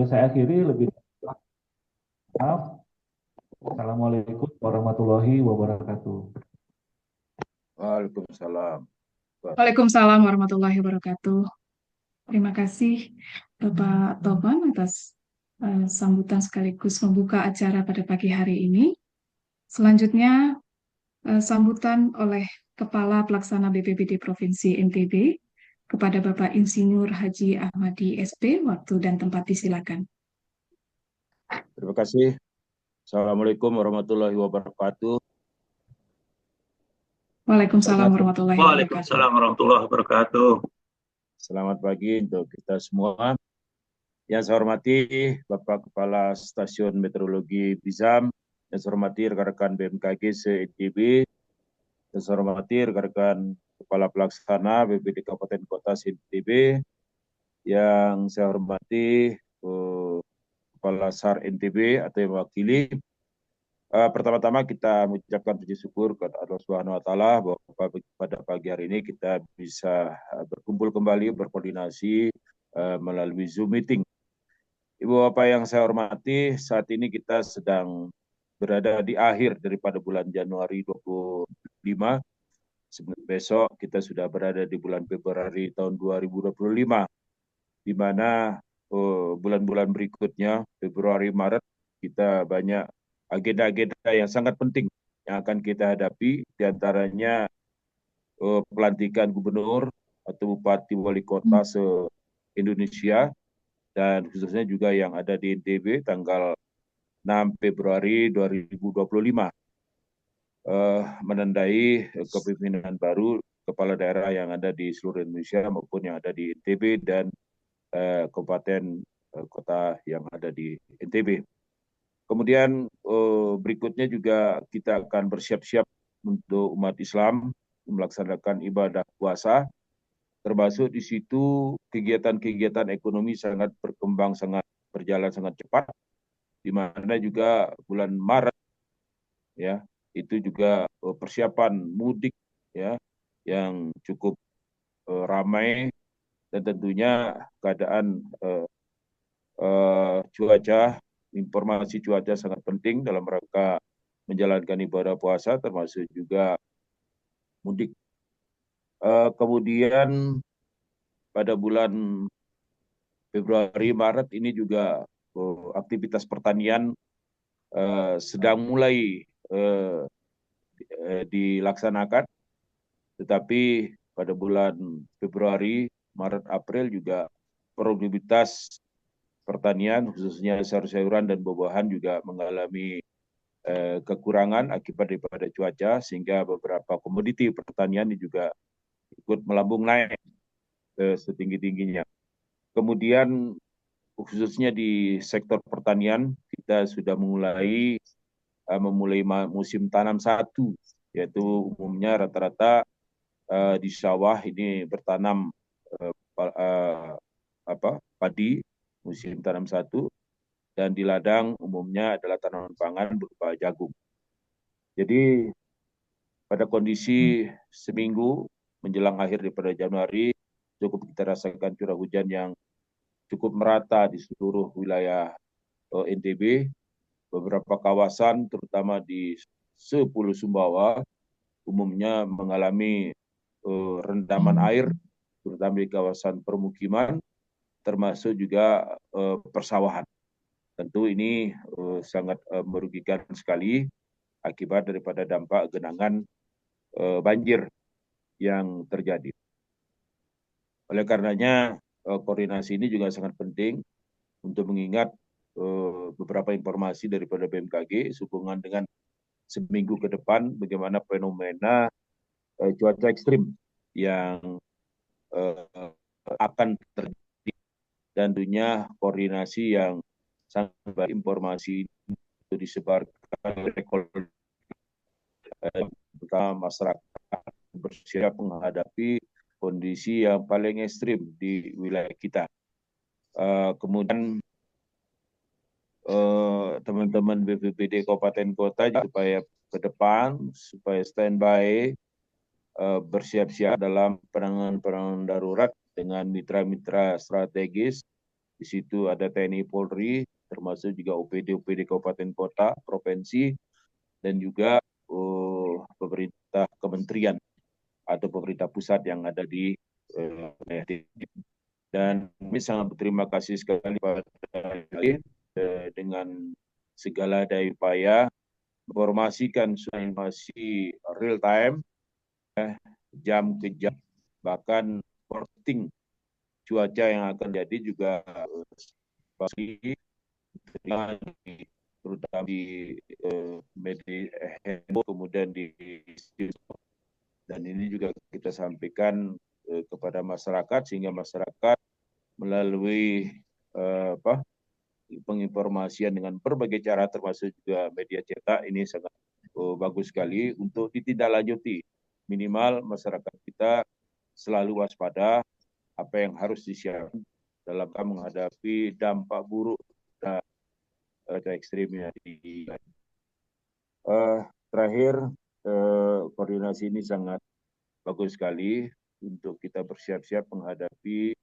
saya akhiri lebih maaf. Assalamualaikum warahmatullahi wabarakatuh. Waalaikumsalam. Waalaikumsalam warahmatullahi wabarakatuh. Terima kasih Bapak Toban atas sambutan sekaligus membuka acara pada pagi hari ini. Selanjutnya sambutan oleh Kepala Pelaksana BPBD Provinsi NTB kepada Bapak Insinyur Haji Ahmadi SP. Waktu dan tempat disilakan. Terima kasih. Assalamualaikum warahmatullahi wabarakatuh. Waalaikumsalam warahmatullahi wabarakatuh. Waalaikumsalam warahmatullahi wabarakatuh. Selamat pagi untuk kita semua. Yang saya hormati Bapak Kepala Stasiun Meteorologi Bizam, yang saya hormati rekan-rekan BMKG se-NTB, yang saya hormati rekan-rekan Kepala Pelaksana BPBD Kabupaten Kota se-NTB, yang saya hormati Kepala SAR NTB atau yang mewakili. Pertama-tama kita mengucapkan puji syukur kepada Allah Subhanahu wa taala bahwa pada pagi hari ini kita bisa berkumpul kembali berkoordinasi melalui Zoom meeting. Ibu Bapak yang saya hormati, saat ini kita sedang berada di akhir daripada bulan Januari 25. Besok kita sudah berada di bulan Februari tahun 2025, di mana bulan-bulan berikutnya, Februari, Maret, kita banyak agenda-agenda yang sangat penting yang akan kita hadapi, diantaranya pelantikan gubernur atau bupati wali kota se-Indonesia, dan khususnya juga yang ada di NTB tanggal 6 Februari 2025, menandai kepemimpinan baru kepala daerah yang ada di seluruh Indonesia maupun yang ada di NTB dan kabupaten kota yang ada di NTB. Kemudian berikutnya juga kita akan bersiap-siap untuk umat Islam melaksanakan ibadah puasa, termasuk di situ kegiatan-kegiatan ekonomi sangat berkembang, sangat berjalan sangat cepat, di mana juga bulan Maret ya itu juga persiapan mudik ya yang cukup ramai, dan tentunya keadaan cuaca, informasi cuaca sangat penting dalam rangka menjalankan ibadah puasa termasuk juga mudik. Kemudian pada bulan Februari Maret ini juga aktivitas pertanian sedang mulai dilaksanakan, tetapi pada bulan Februari, Maret, April juga produktivitas pertanian khususnya sayur-sayuran dan buah-buahan juga mengalami kekurangan akibat daripada cuaca, sehingga beberapa komoditi pertanian juga ikut melambung naik setinggi-tingginya. Kemudian khususnya di sektor pertanian kita sudah memulai musim tanam satu, yaitu umumnya rata-rata di sawah ini bertanam padi musim tanam satu, dan di ladang umumnya adalah tanaman pangan berupa jagung. Jadi pada kondisi seminggu menjelang akhir daripada Januari, cukup kita rasakan curah hujan yang cukup merata di seluruh wilayah NTB. Beberapa kawasan terutama di Pulau Sumbawa umumnya mengalami rendaman air, terutama di kawasan permukiman, termasuk juga persawahan. Tentu ini sangat merugikan sekali akibat daripada dampak genangan banjir yang terjadi. Oleh karenanya koordinasi ini juga sangat penting untuk mengingat beberapa informasi daripada BMKG sehubungan dengan seminggu ke depan bagaimana fenomena cuaca ekstrim yang akan terjadi, dan tentunya koordinasi yang sangat baik informasi itu disebarkan oleh masyarakat bersiap menghadapi kondisi yang paling ekstrim di wilayah kita. Kemudian teman-teman BPBD Kabupaten Kota supaya ke depan, supaya standby, bersiap-siap dalam penanganan darurat dengan mitra-mitra strategis Di situ ada TNI Polri, termasuk juga OPD Kabupaten Kota, Provinsi, dan juga pemerintah kementerian atau pemerintah pusat yang ada di wilayah dan kami sangat berterima kasih sekali pada dengan segala daya upaya informasikan informasi real time, jam ke jam, bahkan reporting cuaca yang akan jadi juga pasti terutama di media kemudian di dan ini juga kita sampaikan kepada masyarakat sehingga masyarakat melalui penginformasian dengan berbagai cara termasuk juga media cetak ini sangat bagus sekali untuk ditindaklanjuti. Minimal masyarakat kita selalu waspada apa yang harus disiapkan dalam menghadapi dampak buruk cuaca ekstrim yang terakhir koordinasi ini sangat bagus sekali untuk kita bersiap-siap menghadapi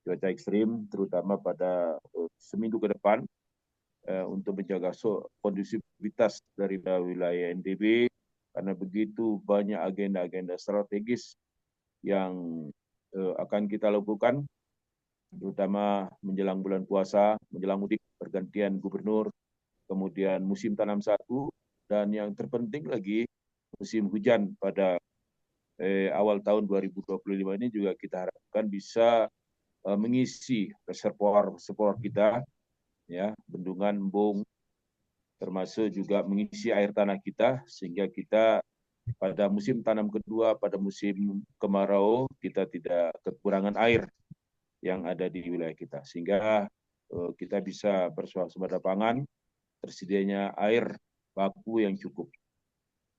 cuaca ekstrim, terutama pada seminggu ke depan untuk menjaga kondusivitas dari wilayah NTB, karena begitu banyak agenda-agenda strategis yang akan kita lakukan, terutama menjelang bulan puasa, menjelang mudik, pergantian gubernur, kemudian musim tanam satu, dan yang terpenting lagi musim hujan pada awal tahun 2025 ini juga kita harapkan bisa mengisi reservoir kita, ya, bendungan, embung, termasuk juga mengisi air tanah kita, sehingga kita pada musim tanam kedua, pada musim kemarau, kita tidak kekurangan air yang ada di wilayah kita, sehingga kita bisa berswasembada pangan, tersedianya air baku yang cukup.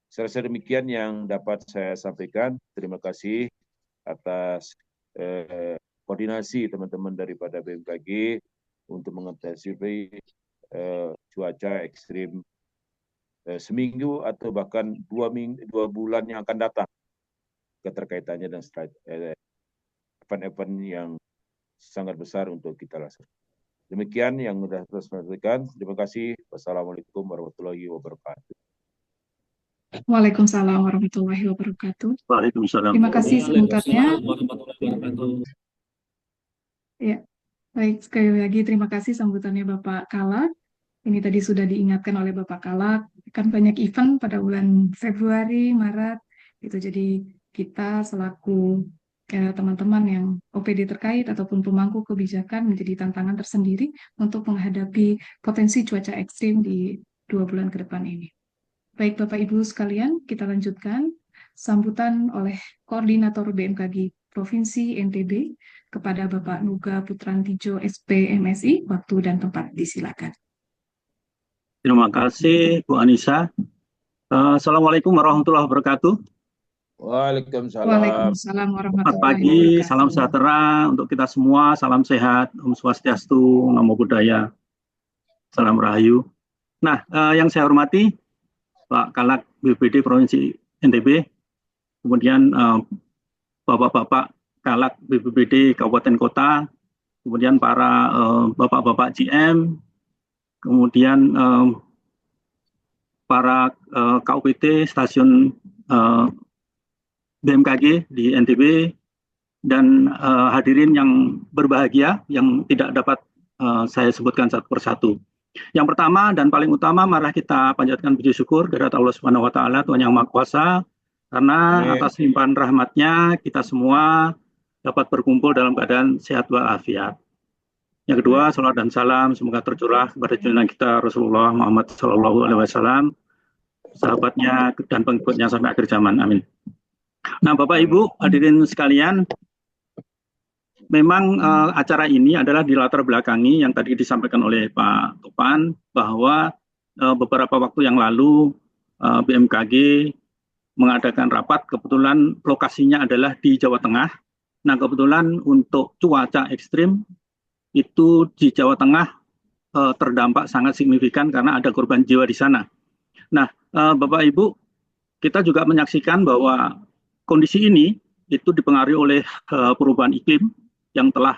Saya rasa demikian yang dapat saya sampaikan. Terima kasih atas koordinasi teman-teman daripada BMKG untuk mengantisipasi cuaca ekstrim seminggu atau bahkan 2 bulan yang akan datang, keterkaitannya dan event-event yang sangat besar untuk kita laksanakan. Demikian yang sudah saya sampaikan. Terima kasih. Wassalamualaikum warahmatullahi wabarakatuh. Waalaikumsalam warahmatullahi wabarakatuh. Waalaikumsalam. Terima kasih sambutannya. Ya, baik, sekali lagi terima kasih sambutannya Bapak Kalak. Ini tadi sudah diingatkan oleh Bapak Kalak, kan banyak event pada bulan Februari, Maret, gitu. Jadi kita selaku teman-teman yang OPD terkait ataupun pemangku kebijakan menjadi tantangan tersendiri untuk menghadapi potensi cuaca ekstrim di 2 bulan ke depan ini. Baik Bapak Ibu sekalian, kita lanjutkan sambutan oleh Koordinator BMKG Provinsi NTB kepada Bapak Nuga Putrantijo SP MSI. Waktu dan tempat disilakan. Terima kasih Bu Anissa. Assalamualaikum warahmatullahi wabarakatuh. Waalaikumsalam. Waalaikumsalam warahmatullahi Selamat pagi, wabarakatuh. salam sejahtera untuk kita semua, salam sehat, Om Swastiastu, Namo Buddhaya, salam rahayu. Nah, yang saya hormati Pak Kalak BPBD Provinsi NTB, kemudian Bapak-Bapak Kalak BPBD Kabupaten Kota, kemudian para Bapak-Bapak GM, kemudian para KUPT stasiun BMKG di NTB, dan hadirin yang berbahagia yang tidak dapat saya sebutkan satu persatu. Yang pertama dan paling utama, marilah kita panjatkan puji syukur kehadirat Allah Subhanahu wa Ta'ala, Tuhan yang Maha Kuasa, karena atas limpahan rahmatnya kita semua dapat berkumpul dalam keadaan sehat walafiat. Yang kedua, salawat dan salam semoga tercurah kepada junjungan kita Rasulullah Muhammad SAW, sahabatnya dan pengikutnya sampai akhir zaman. Amin. Nah, Bapak Ibu hadirin sekalian, memang acara ini adalah dilatar belakangi yang tadi disampaikan oleh Pak Topan, bahwa beberapa waktu yang lalu BMKG mengadakan rapat, kebetulan lokasinya adalah di Jawa Tengah. Nah, kebetulan untuk cuaca ekstrim itu di Jawa Tengah terdampak sangat signifikan karena ada korban jiwa di sana. Nah, Bapak Ibu, kita juga menyaksikan bahwa kondisi ini itu dipengaruhi oleh perubahan iklim yang telah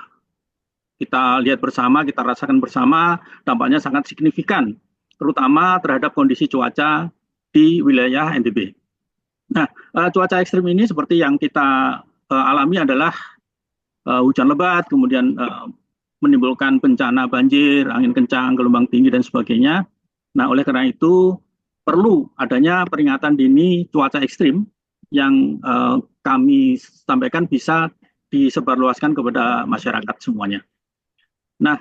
kita lihat bersama, kita rasakan bersama, dampaknya sangat signifikan, terutama terhadap kondisi cuaca di wilayah NTB. Nah, cuaca ekstrim ini seperti yang kita alami adalah hujan lebat, kemudian menimbulkan bencana banjir, angin kencang, gelombang tinggi, dan sebagainya. Nah, oleh karena itu perlu adanya peringatan dini cuaca ekstrim yang kami sampaikan bisa disebarluaskan kepada masyarakat semuanya. Nah,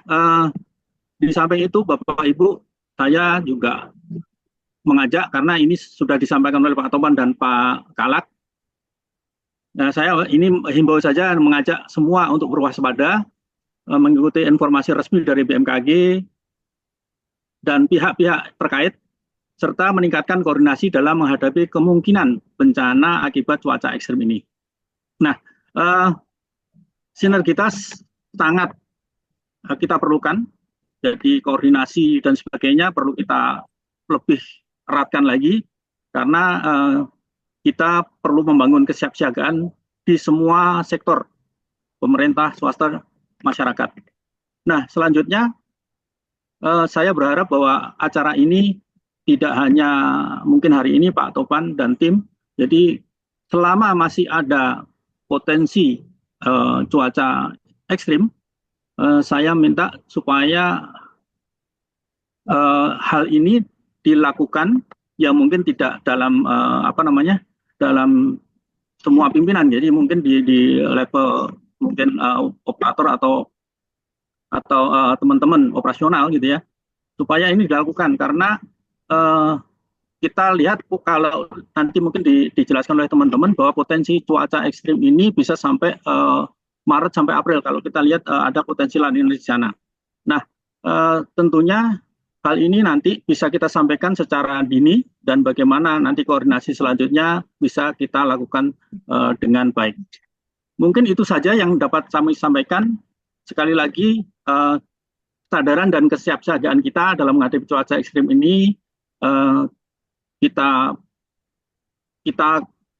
di samping itu Bapak Ibu, saya juga mengajak, karena ini sudah disampaikan oleh Pak Topan dan Pak Kalak. Nah, saya ini himbau saja mengajak semua untuk berwaspada, mengikuti informasi resmi dari BMKG dan pihak-pihak terkait, serta meningkatkan koordinasi dalam menghadapi kemungkinan bencana akibat cuaca ekstrim ini. Nah, sinergitas sangat kita perlukan, jadi koordinasi dan sebagainya perlu kita lebih eratkan lagi, karena kita perlu membangun kesiapsiagaan di semua sektor, pemerintah, swasta, masyarakat. Nah, selanjutnya saya berharap bahwa acara ini tidak hanya mungkin hari ini Pak Topan dan tim, jadi selama masih ada potensi cuaca ekstrim, saya minta supaya hal ini dilakukan ya mungkin tidak dalam dalam semua pimpinan, jadi mungkin di level mungkin operator atau teman-teman operasional gitu ya, supaya ini dilakukan, karena kita lihat kalau nanti mungkin dijelaskan oleh teman-teman bahwa potensi cuaca ekstrim ini bisa sampai Maret sampai April kalau kita lihat ada potensi La Nina di sana. Nah, tentunya hal ini nanti bisa kita sampaikan secara dini, dan bagaimana nanti koordinasi selanjutnya bisa kita lakukan dengan baik. Mungkin itu saja yang dapat kami sampaikan. Sekali lagi, kesadaran dan kesiapsiagaan kita dalam menghadapi cuaca ekstrim ini kita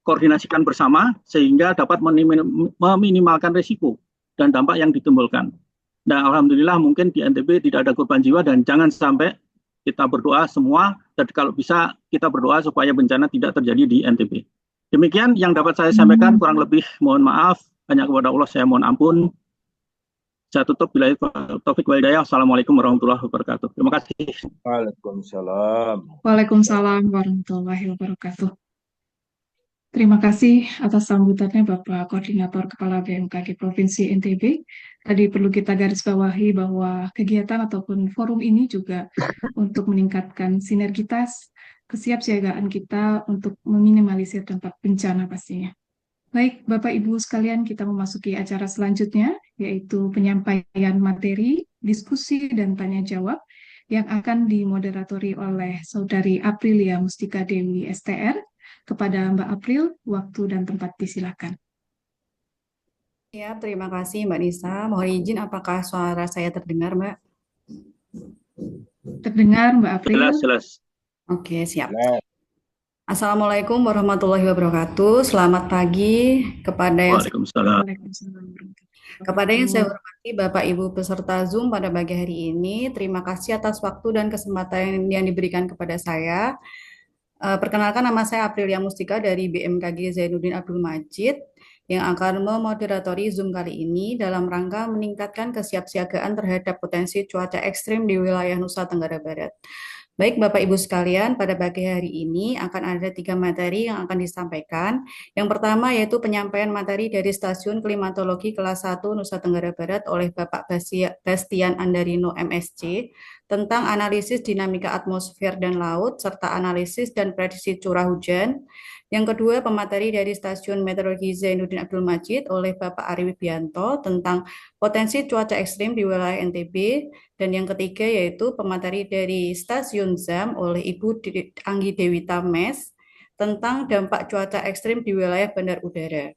koordinasikan bersama sehingga dapat meminimalkan risiko dan dampak yang ditimbulkan. Dan alhamdulillah mungkin di NTB tidak ada korban jiwa, dan jangan sampai, kita berdoa semua, dan kalau bisa kita berdoa supaya bencana tidak terjadi di NTB. Demikian yang dapat saya sampaikan, kurang lebih mohon maaf, hanya kepada Allah saya mohon ampun. Saya tutup, bila taufik wal hidayah. Assalamualaikum warahmatullahi wabarakatuh. Terima kasih. Waalaikumsalam. Waalaikumsalam warahmatullahi wabarakatuh. Terima kasih atas sambutannya Bapak Koordinator Kepala BMKG Provinsi NTB. Tadi perlu kita garis bawahi bahwa kegiatan ataupun forum ini juga untuk meningkatkan sinergitas kesiapsiagaan kita untuk meminimalisir dampak bencana pastinya. Baik, Bapak Ibu sekalian, kita memasuki acara selanjutnya, yaitu penyampaian materi, diskusi, dan tanya jawab yang akan dimoderatori oleh Saudari Aprilia Mustika Dewi STR. Kepada Mbak April, waktu dan tempat disilakan. Ya, terima kasih Mbak Nisa. Mohon izin, apakah suara saya terdengar, Mbak? Terdengar, Mbak April? Jelas. Oke, siap. Assalamualaikum warahmatullahi wabarakatuh. Selamat pagi kepada yang saya hormati Bapak Ibu peserta Zoom pada pagi hari ini. Terima kasih atas waktu dan kesempatan yang diberikan kepada saya. Perkenalkan, nama saya Aprilia Mustika dari BMKG Zainuddin Abdul Majid yang akan memoderatori Zoom kali ini dalam rangka meningkatkan kesiapsiagaan terhadap potensi cuaca ekstrim di wilayah Nusa Tenggara Barat. Baik Bapak Ibu sekalian, pada pagi hari ini akan ada 3 materi yang akan disampaikan. Yang pertama yaitu penyampaian materi dari Stasiun Klimatologi Kelas 1 Nusa Tenggara Barat oleh Bapak Bastian Andarino MSc tentang analisis dinamika atmosfer dan laut serta analisis dan prediksi curah hujan. Yang kedua, pemateri dari Stasiun Meteorologi Zainuddin Abdul Majid oleh Bapak Ari Wibianto tentang potensi cuaca ekstrim di wilayah NTB. Dan yang ketiga yaitu pemateri dari Stasiun ZAM oleh Ibu Anggi Dewita Mes tentang dampak cuaca ekstrim di wilayah bandar udara.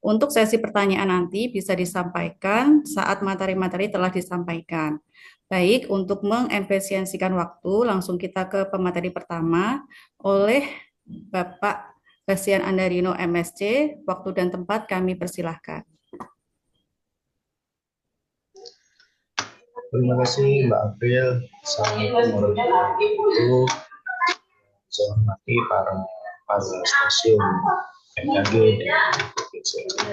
Untuk sesi pertanyaan nanti bisa disampaikan saat materi-materi telah disampaikan. Baik, untuk mengefisiensikan waktu, langsung kita ke pemateri pertama oleh Bapak Bastian Andarino MSc. Waktu dan tempat kami persilahkan. Terima kasih Mbak April. Assalamualaikum warahmatullahi wabarakatuh. Saya hormati para stasiun MKG dan BCNTB,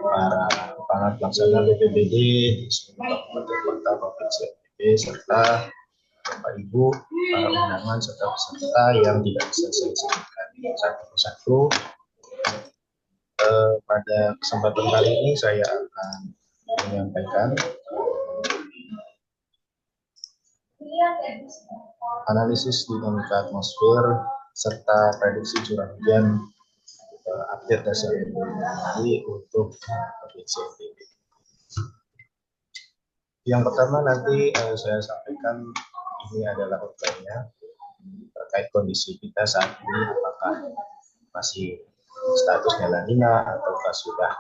para kepala pelaksana BPBD di seluruh kabupaten kota provinsi NTB, serta Bapak Ibu, para undangan serta peserta yang tidak bisa saya sebutkan satu persatu. Pada kesempatan kali ini saya akan menyampaikan analisis dinamika atmosfer serta prediksi curah hujan update dasar ini untuk provinsi NTB. Yang pertama nanti saya sampaikan ini adalah outline-nya terkait kondisi kita saat ini, apakah masih statusnya La Nina ataukah sudah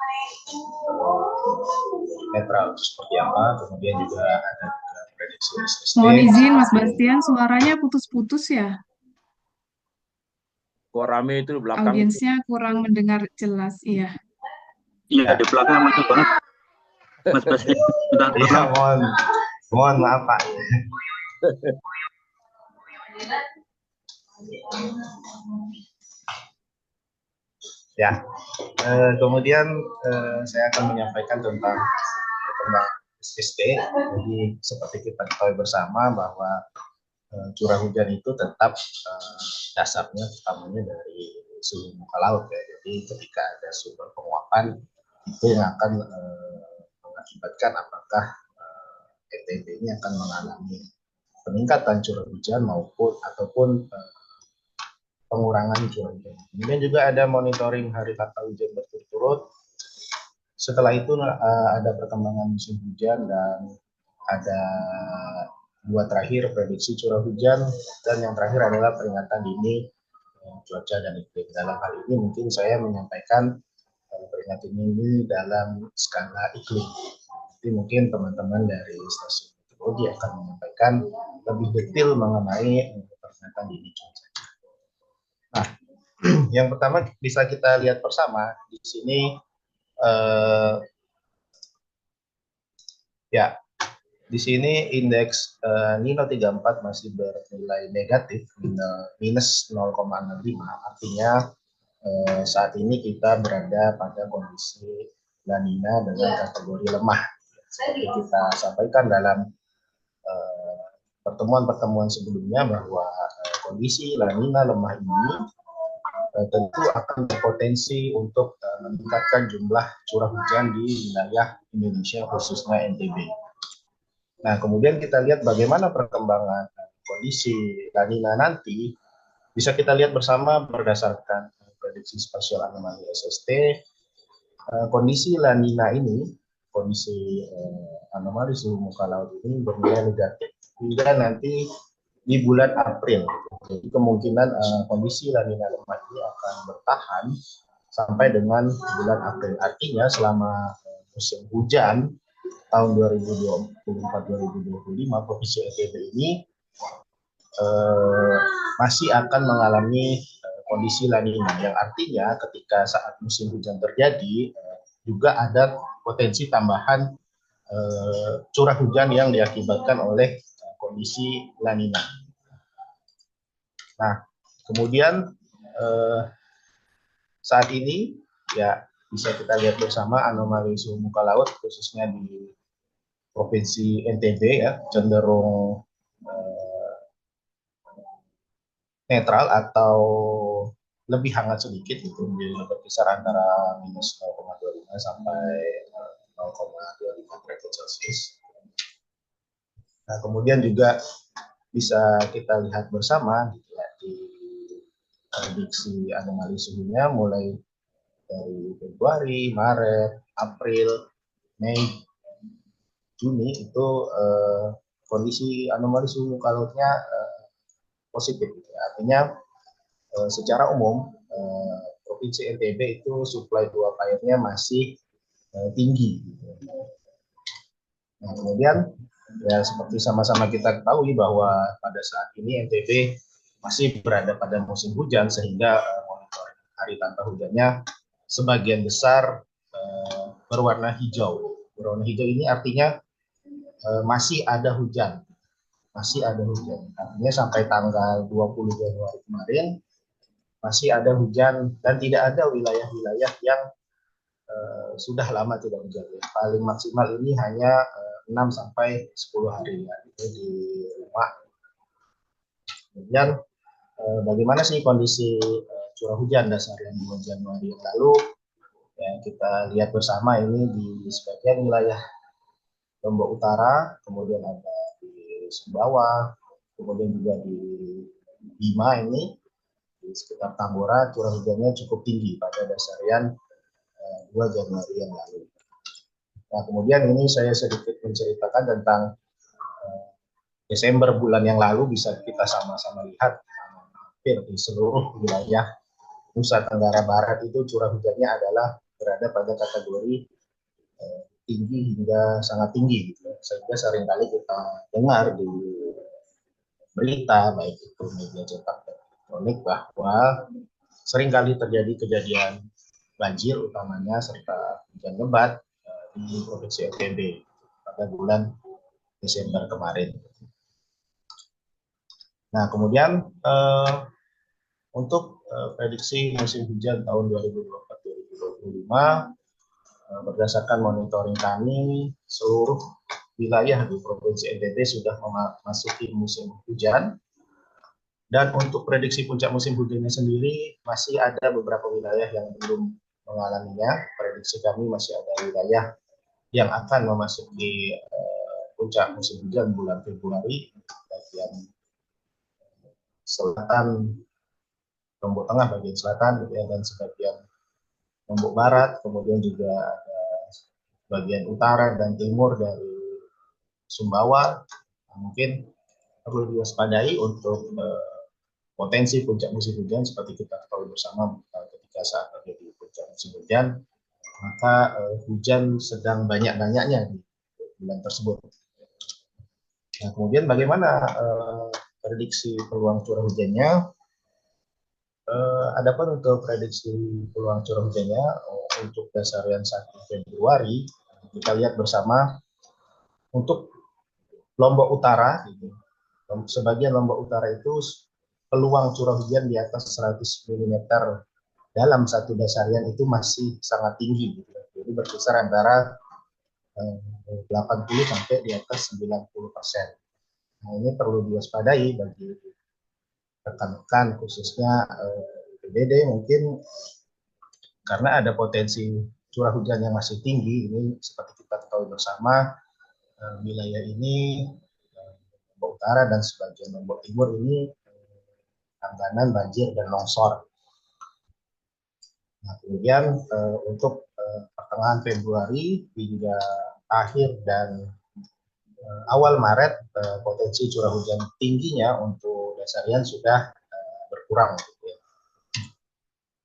netral seperti apa. Kemudian juga ada prediksi SST. Mohon izin Mas Bastian, suaranya putus-putus ya. Kok rame itu di belakang? Audiensnya kurang mendengar jelas, iya. Iya, di belakang macam banget. Mas Bastian, bentar. Iya, mohon maaf Pak. Ya, kemudian saya akan menyampaikan tentang perkembangan SST. Jadi seperti kita ketahui bersama bahwa curah hujan itu tetap dasarnya utamanya dari suhu muka laut ya. Jadi ketika ada sumber penguapan itu yang akan mengakibatkan apakah NTB ini akan mengalami peningkatan curah hujan ataupun pengurangan curah hujan. Kemudian juga ada monitoring hari tata hujan berturut-turut. Setelah itu ada perkembangan musim hujan dan ada dua terakhir prediksi curah hujan, dan yang terakhir adalah peringatan dini cuaca dan iklim. Dalam hal ini mungkin saya menyampaikan peringatan ini dalam skala iklim. Jadi mungkin teman-teman dari stasiun meteorologi akan menyampaikan lebih detail mengenai peringatan dini cuaca. Nah, yang pertama bisa kita lihat bersama di sini ya. Di sini indeks Nino 34 masih bernilai negatif, minus 0,65. Artinya saat ini kita berada pada kondisi La Nina dengan kategori lemah. Seperti kita sampaikan dalam pertemuan-pertemuan sebelumnya bahwa kondisi La Nina lemah ini tentu akan berpotensi untuk meningkatkan jumlah curah hujan di wilayah Indonesia khususnya NTB. Nah, kemudian kita lihat bagaimana perkembangan kondisi La Nina nanti. Bisa kita lihat bersama berdasarkan prediksi spasial anomali SST, kondisi La Nina ini, kondisi anomali suhu muka laut ini bernilai negatif hingga nanti di bulan April. Jadi kemungkinan kondisi La Nina lemah ini akan bertahan sampai dengan bulan April. Artinya selama musim hujan tahun 2024-2025 provinsi NTB ini masih akan mengalami kondisi La Nina, yang artinya ketika saat musim hujan terjadi juga ada potensi tambahan curah hujan yang diakibatkan oleh kondisi La Nina. Nah, kemudian saat ini ya bisa kita lihat bersama anomali suhu muka laut khususnya di Provinsi NTB ya cenderung netral atau lebih hangat sedikit, itu berkisar antara minus 0,25 sampai 0,25 derajat Celcius. Nah, kemudian juga bisa kita lihat bersama ya, di prediksi anomali suhunya mulai dari Februari, Maret, April, Mei, Juni itu kondisi anomali suhu muka lautnya positif. Artinya secara umum provinsi NTB itu suplai uap airnya masih tinggi. Nah, kemudian ya seperti sama-sama kita ketahui bahwa pada saat ini NTB masih berada pada musim hujan, sehingga monitoring hari tanpa hujannya sebagian besar berwarna hijau. Berwarna hijau ini artinya masih ada hujan. Masih ada hujan. Artinya sampai tanggal 20 Januari kemarin masih ada hujan dan tidak ada wilayah-wilayah yang sudah lama tidak hujan. Paling maksimal ini hanya 6 sampai 10 hari ya, itu di rumah. Kemudian bagaimana sih kondisi curah hujan dasarian bulan Januari yang lalu? Ya, kita lihat bersama ini di sebagian wilayah Lombok Utara, kemudian ada di Sumbawa, kemudian juga di Bima ini, di sekitar Tambora, curah hujannya cukup tinggi pada dasarian 2 Januari yang lalu. Nah, kemudian ini saya sedikit menceritakan tentang Desember bulan yang lalu, bisa kita sama-sama lihat hampir di seluruh wilayah Nusa Tenggara Barat itu curah hujannya adalah berada pada kategori tinggi hingga sangat tinggi gitu. Sehingga seringkali kita dengar di berita baik itu media cetak dan elektronik bahwa seringkali terjadi kejadian banjir utamanya serta hujan lebat di Provinsi NTB pada bulan Desember kemarin. Nah, kemudian untuk prediksi musim hujan tahun 2024-2025 berdasarkan monitoring kami, seluruh wilayah di Provinsi NTB sudah memasuki musim hujan. Dan untuk prediksi puncak musim hujannya sendiri, masih ada beberapa wilayah yang belum mengalaminya. Prediksi kami masih ada wilayah yang akan memasuki puncak musim hujan bulan Februari, bagian selatan, Lombok Tengah bagian selatan, dan sebagian Lombok Barat, kemudian juga ada bagian utara dan timur dari Sumbawa. Mungkin perlu diwaspadai untuk potensi puncak musim hujan seperti kita ketahui bersama ketika saat terjadi puncak musim hujan, maka hujan sedang banyak-banyaknya di bulan tersebut. Nah, kemudian bagaimana prediksi peluang curah hujannya? Adapun untuk prediksi peluang curah hujannya untuk dasarian 1 Februari, kita lihat bersama untuk Lombok Utara, sebagian Lombok Utara itu peluang curah hujan di atas 100 mm dalam satu dasarian itu masih sangat tinggi. Jadi berkisar antara 80 sampai di atas 90%. Nah, ini perlu diwaspadai bagi rekan-rekan khususnya BPBD mungkin karena ada potensi curah hujan yang masih tinggi. Ini seperti kita ketahui bersama wilayah ini Lombok Utara dan sebagian Lombok Timur ini langganan banjir dan longsor. Nah, kemudian untuk pertengahan Februari hingga akhir dan awal Maret potensi curah hujan tingginya untuk dasarian sudah berkurang. Gitu ya.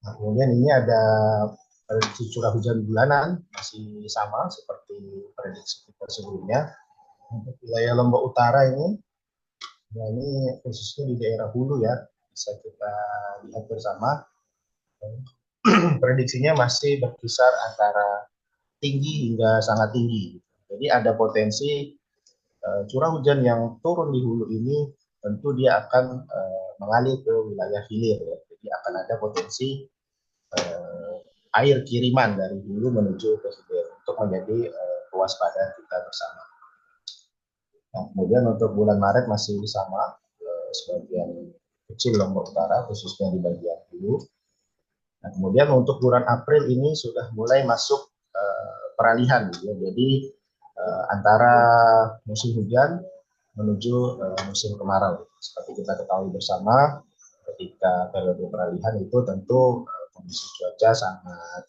Nah, kemudian ini ada prediksi curah hujan bulanan masih sama seperti prediksi kita sebelumnya. Untuk wilayah Lombok Utara ini, ya ini khususnya di daerah hulu ya, bisa kita lihat bersama. Prediksinya masih berkisar antara tinggi hingga sangat tinggi. Jadi ada potensi curah hujan yang turun di hulu ini tentu dia akan mengalir ke wilayah hilir ya. Jadi akan ada potensi air kiriman dari hulu menuju ke hilir untuk menjadi kewaspadaan kita bersama. Nah, kemudian untuk bulan Maret masih sama, sebagian kecil Lombok Utara khususnya di bagian hulu. Nah, kemudian untuk bulan April ini sudah mulai masuk peralihan, gitu ya. Jadi antara musim hujan menuju musim kemarau. Seperti kita ketahui bersama, ketika periode peralihan itu tentu kondisi cuaca sangat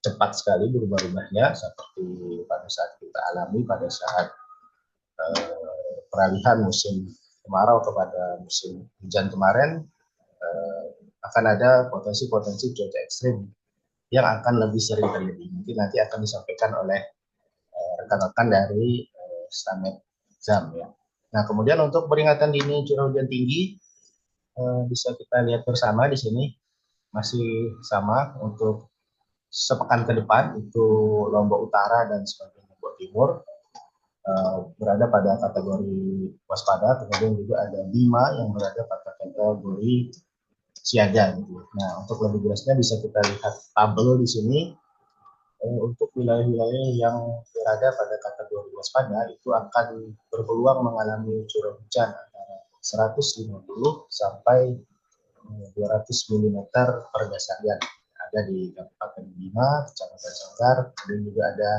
cepat sekali berubah-ubahnya, seperti pada saat kita alami pada saat peralihan musim kemarau kepada musim hujan kemarin. Akan ada potensi-potensi cuaca ekstrim yang akan lebih sering terjadi. Mungkin nanti akan disampaikan oleh rekan-rekan dari Stamet Zam ya. Nah, kemudian untuk peringatan dini curah hujan tinggi bisa kita lihat bersama di sini masih sama untuk sepekan ke depan itu Lombok Utara dan sebagian Lombok Timur. berada pada kategori waspada, kemudian juga ada 5 yang berada pada kategori siaga gitu. Nah, untuk lebih jelasnya bisa kita lihat tabel di sini. Untuk wilayah-wilayah yang berada pada kategori waspada itu akan berpeluang mengalami curah hujan antara 150 sampai 200 mm per dasarian. Ada di Kabupaten Bima, Kecamatan Sanggar, kemudian juga ada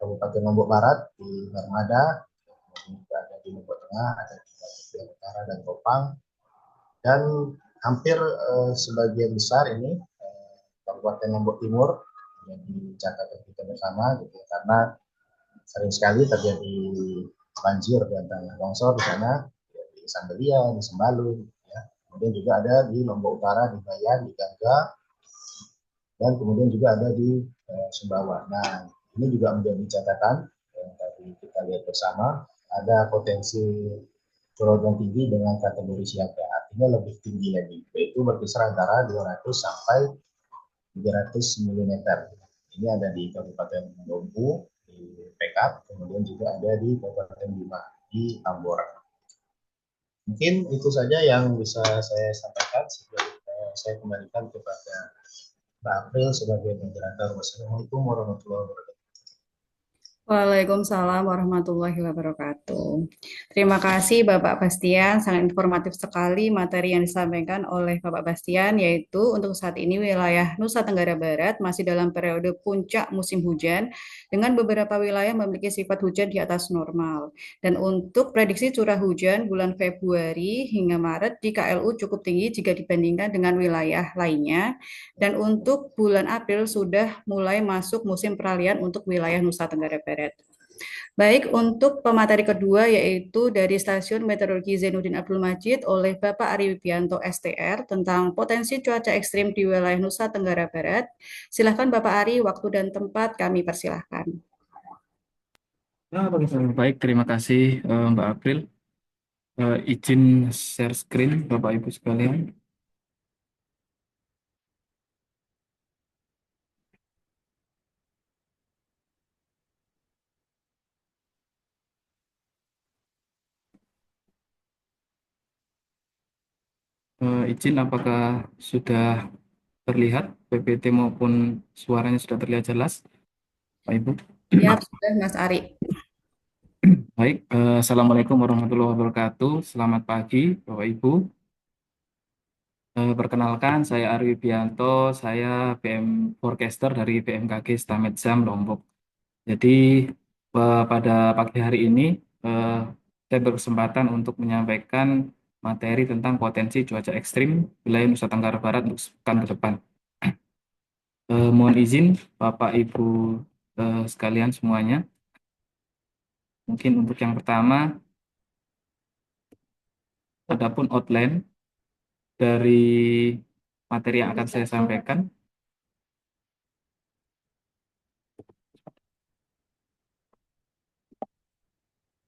Kabupaten Lombok Barat di Narmada, kemudian juga ada di Lombok Tengah, ada di Bagian Utara dan Topang, dan hampir sebagian besar ini Kabupaten Lombok Timur yang dicatat kita bersama gitu ya, karena sering sekali terjadi banjir dan tanah longsor di sana, ya, di Sambelia, di Sembalun, ya. Kemudian juga ada di Lombok Utara, di Bayan, di Gangga, dan kemudian juga ada di Sumbawa. Nah, ini juga menjadi catatan yang tadi kita lihat bersama, ada potensi curah hujan tinggi dengan kategori siaga, artinya lebih tinggi lagi, yaitu berkisar antara 200 sampai 300 mm. Ini ada di Kabupaten Lumpu, di Pekap, kemudian juga ada di Kabupaten Bima, di Tambora. Mungkin itu saja yang bisa saya sampaikan. Sebelum saya kembalikan kepada Mbak April sebagai moderator. Wassalamualaikum warahmatullahi wabarakatuh. Waalaikumsalam warahmatullahi wabarakatuh. Terima kasih Bapak Bastian, sangat informatif sekali materi yang disampaikan oleh Bapak Bastian, yaitu untuk saat ini wilayah Nusa Tenggara Barat masih dalam periode puncak musim hujan dengan beberapa wilayah memiliki sifat hujan di atas normal. Dan untuk prediksi curah hujan bulan Februari hingga Maret di KLU cukup tinggi jika dibandingkan dengan wilayah lainnya. Dan untuk bulan April sudah mulai masuk musim peralihan untuk wilayah Nusa Tenggara Barat. Baik, untuk pemateri kedua yaitu dari Stasiun Meteorologi Zainuddin Abdul Majid oleh Bapak Ari Wibianto STR tentang potensi cuaca ekstrim di wilayah Nusa Tenggara Barat. Silakan Bapak Ari, waktu dan tempat kami persilahkan. Ya, baik, terima kasih Mbak April. Izin share screen Bapak Ibu sekalian. Izin apakah sudah terlihat PPT maupun suaranya sudah terlihat jelas, Pak Ibu? Ya, sudah Mas Ari. Baik, Assalamualaikum warahmatullahi wabarakatuh. Selamat pagi, Bapak Ibu. Perkenalkan, saya Ari Wibianto, saya BM Forecaster dari BMKG Stamedzam Lombok. Jadi pada pagi hari ini saya berkesempatan untuk menyampaikan materi tentang potensi cuaca ekstrim wilayah Nusa Tenggara Barat untuk sepekan ke depan. Mohon izin Bapak Ibu sekalian semuanya. Mungkin untuk yang pertama, adapun outline dari materi yang akan saya sampaikan.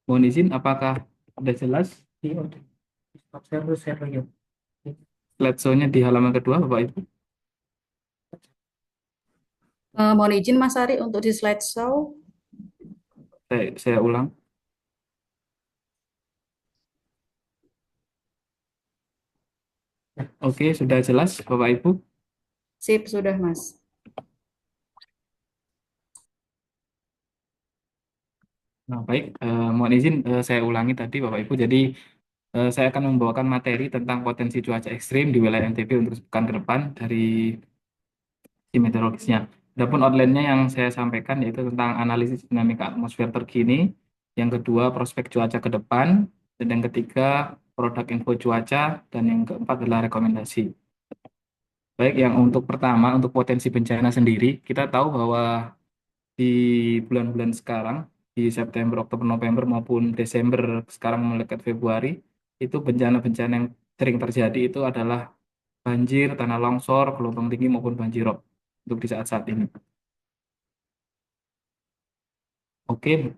Mohon izin, apakah sudah jelas? Slideshow-nya di halaman kedua, Bapak Ibu. Mohon izin Mas Ari untuk di slideshow. Saya ulang. Oke, sudah jelas Bapak Ibu? Sip, sudah Mas. Nah, baik, mohon izin saya ulangi tadi Bapak Ibu. Jadi saya akan membawakan materi tentang potensi cuaca ekstrim di wilayah NTB untuk sepekan ke depan dari meteorologisnya. Adapun outline-nya yang saya sampaikan yaitu tentang analisis dinamika atmosfer terkini, yang kedua prospek cuaca ke depan, dan yang ketiga produk info cuaca, dan yang keempat adalah rekomendasi. Baik, yang untuk pertama, untuk potensi bencana sendiri, kita tahu bahwa di bulan-bulan sekarang, di September, Oktober, November maupun Desember, sekarang mendekati Februari, itu bencana-bencana yang sering terjadi itu adalah banjir, tanah longsor, gelombang tinggi maupun banjirop untuk di saat-saat ini. Oke,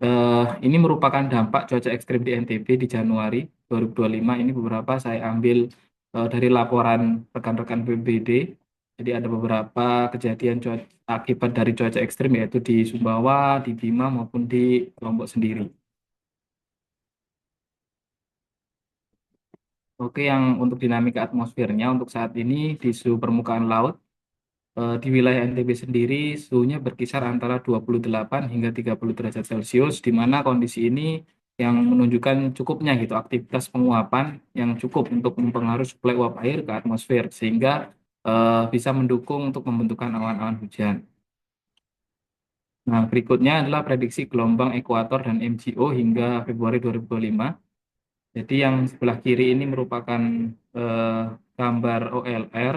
ini merupakan dampak cuaca ekstrim di NTB di Januari 2025. Ini beberapa saya ambil dari laporan rekan-rekan BPBD. Jadi ada beberapa kejadian akibat dari cuaca ekstrim yaitu di Sumbawa, di Bima maupun di Lombok sendiri. Oke, yang untuk dinamika atmosfernya untuk saat ini di suhu permukaan laut di wilayah NTB sendiri suhunya berkisar antara 28 hingga 30 derajat Celcius, di mana kondisi ini yang menunjukkan cukupnya gitu aktivitas penguapan yang cukup untuk mempengaruhi suplai uap air ke atmosfer sehingga bisa mendukung untuk pembentukan awan-awan hujan. Nah, berikutnya adalah prediksi gelombang ekuator dan MGO hingga Februari 2025. Jadi yang sebelah kiri ini merupakan eh, gambar OLR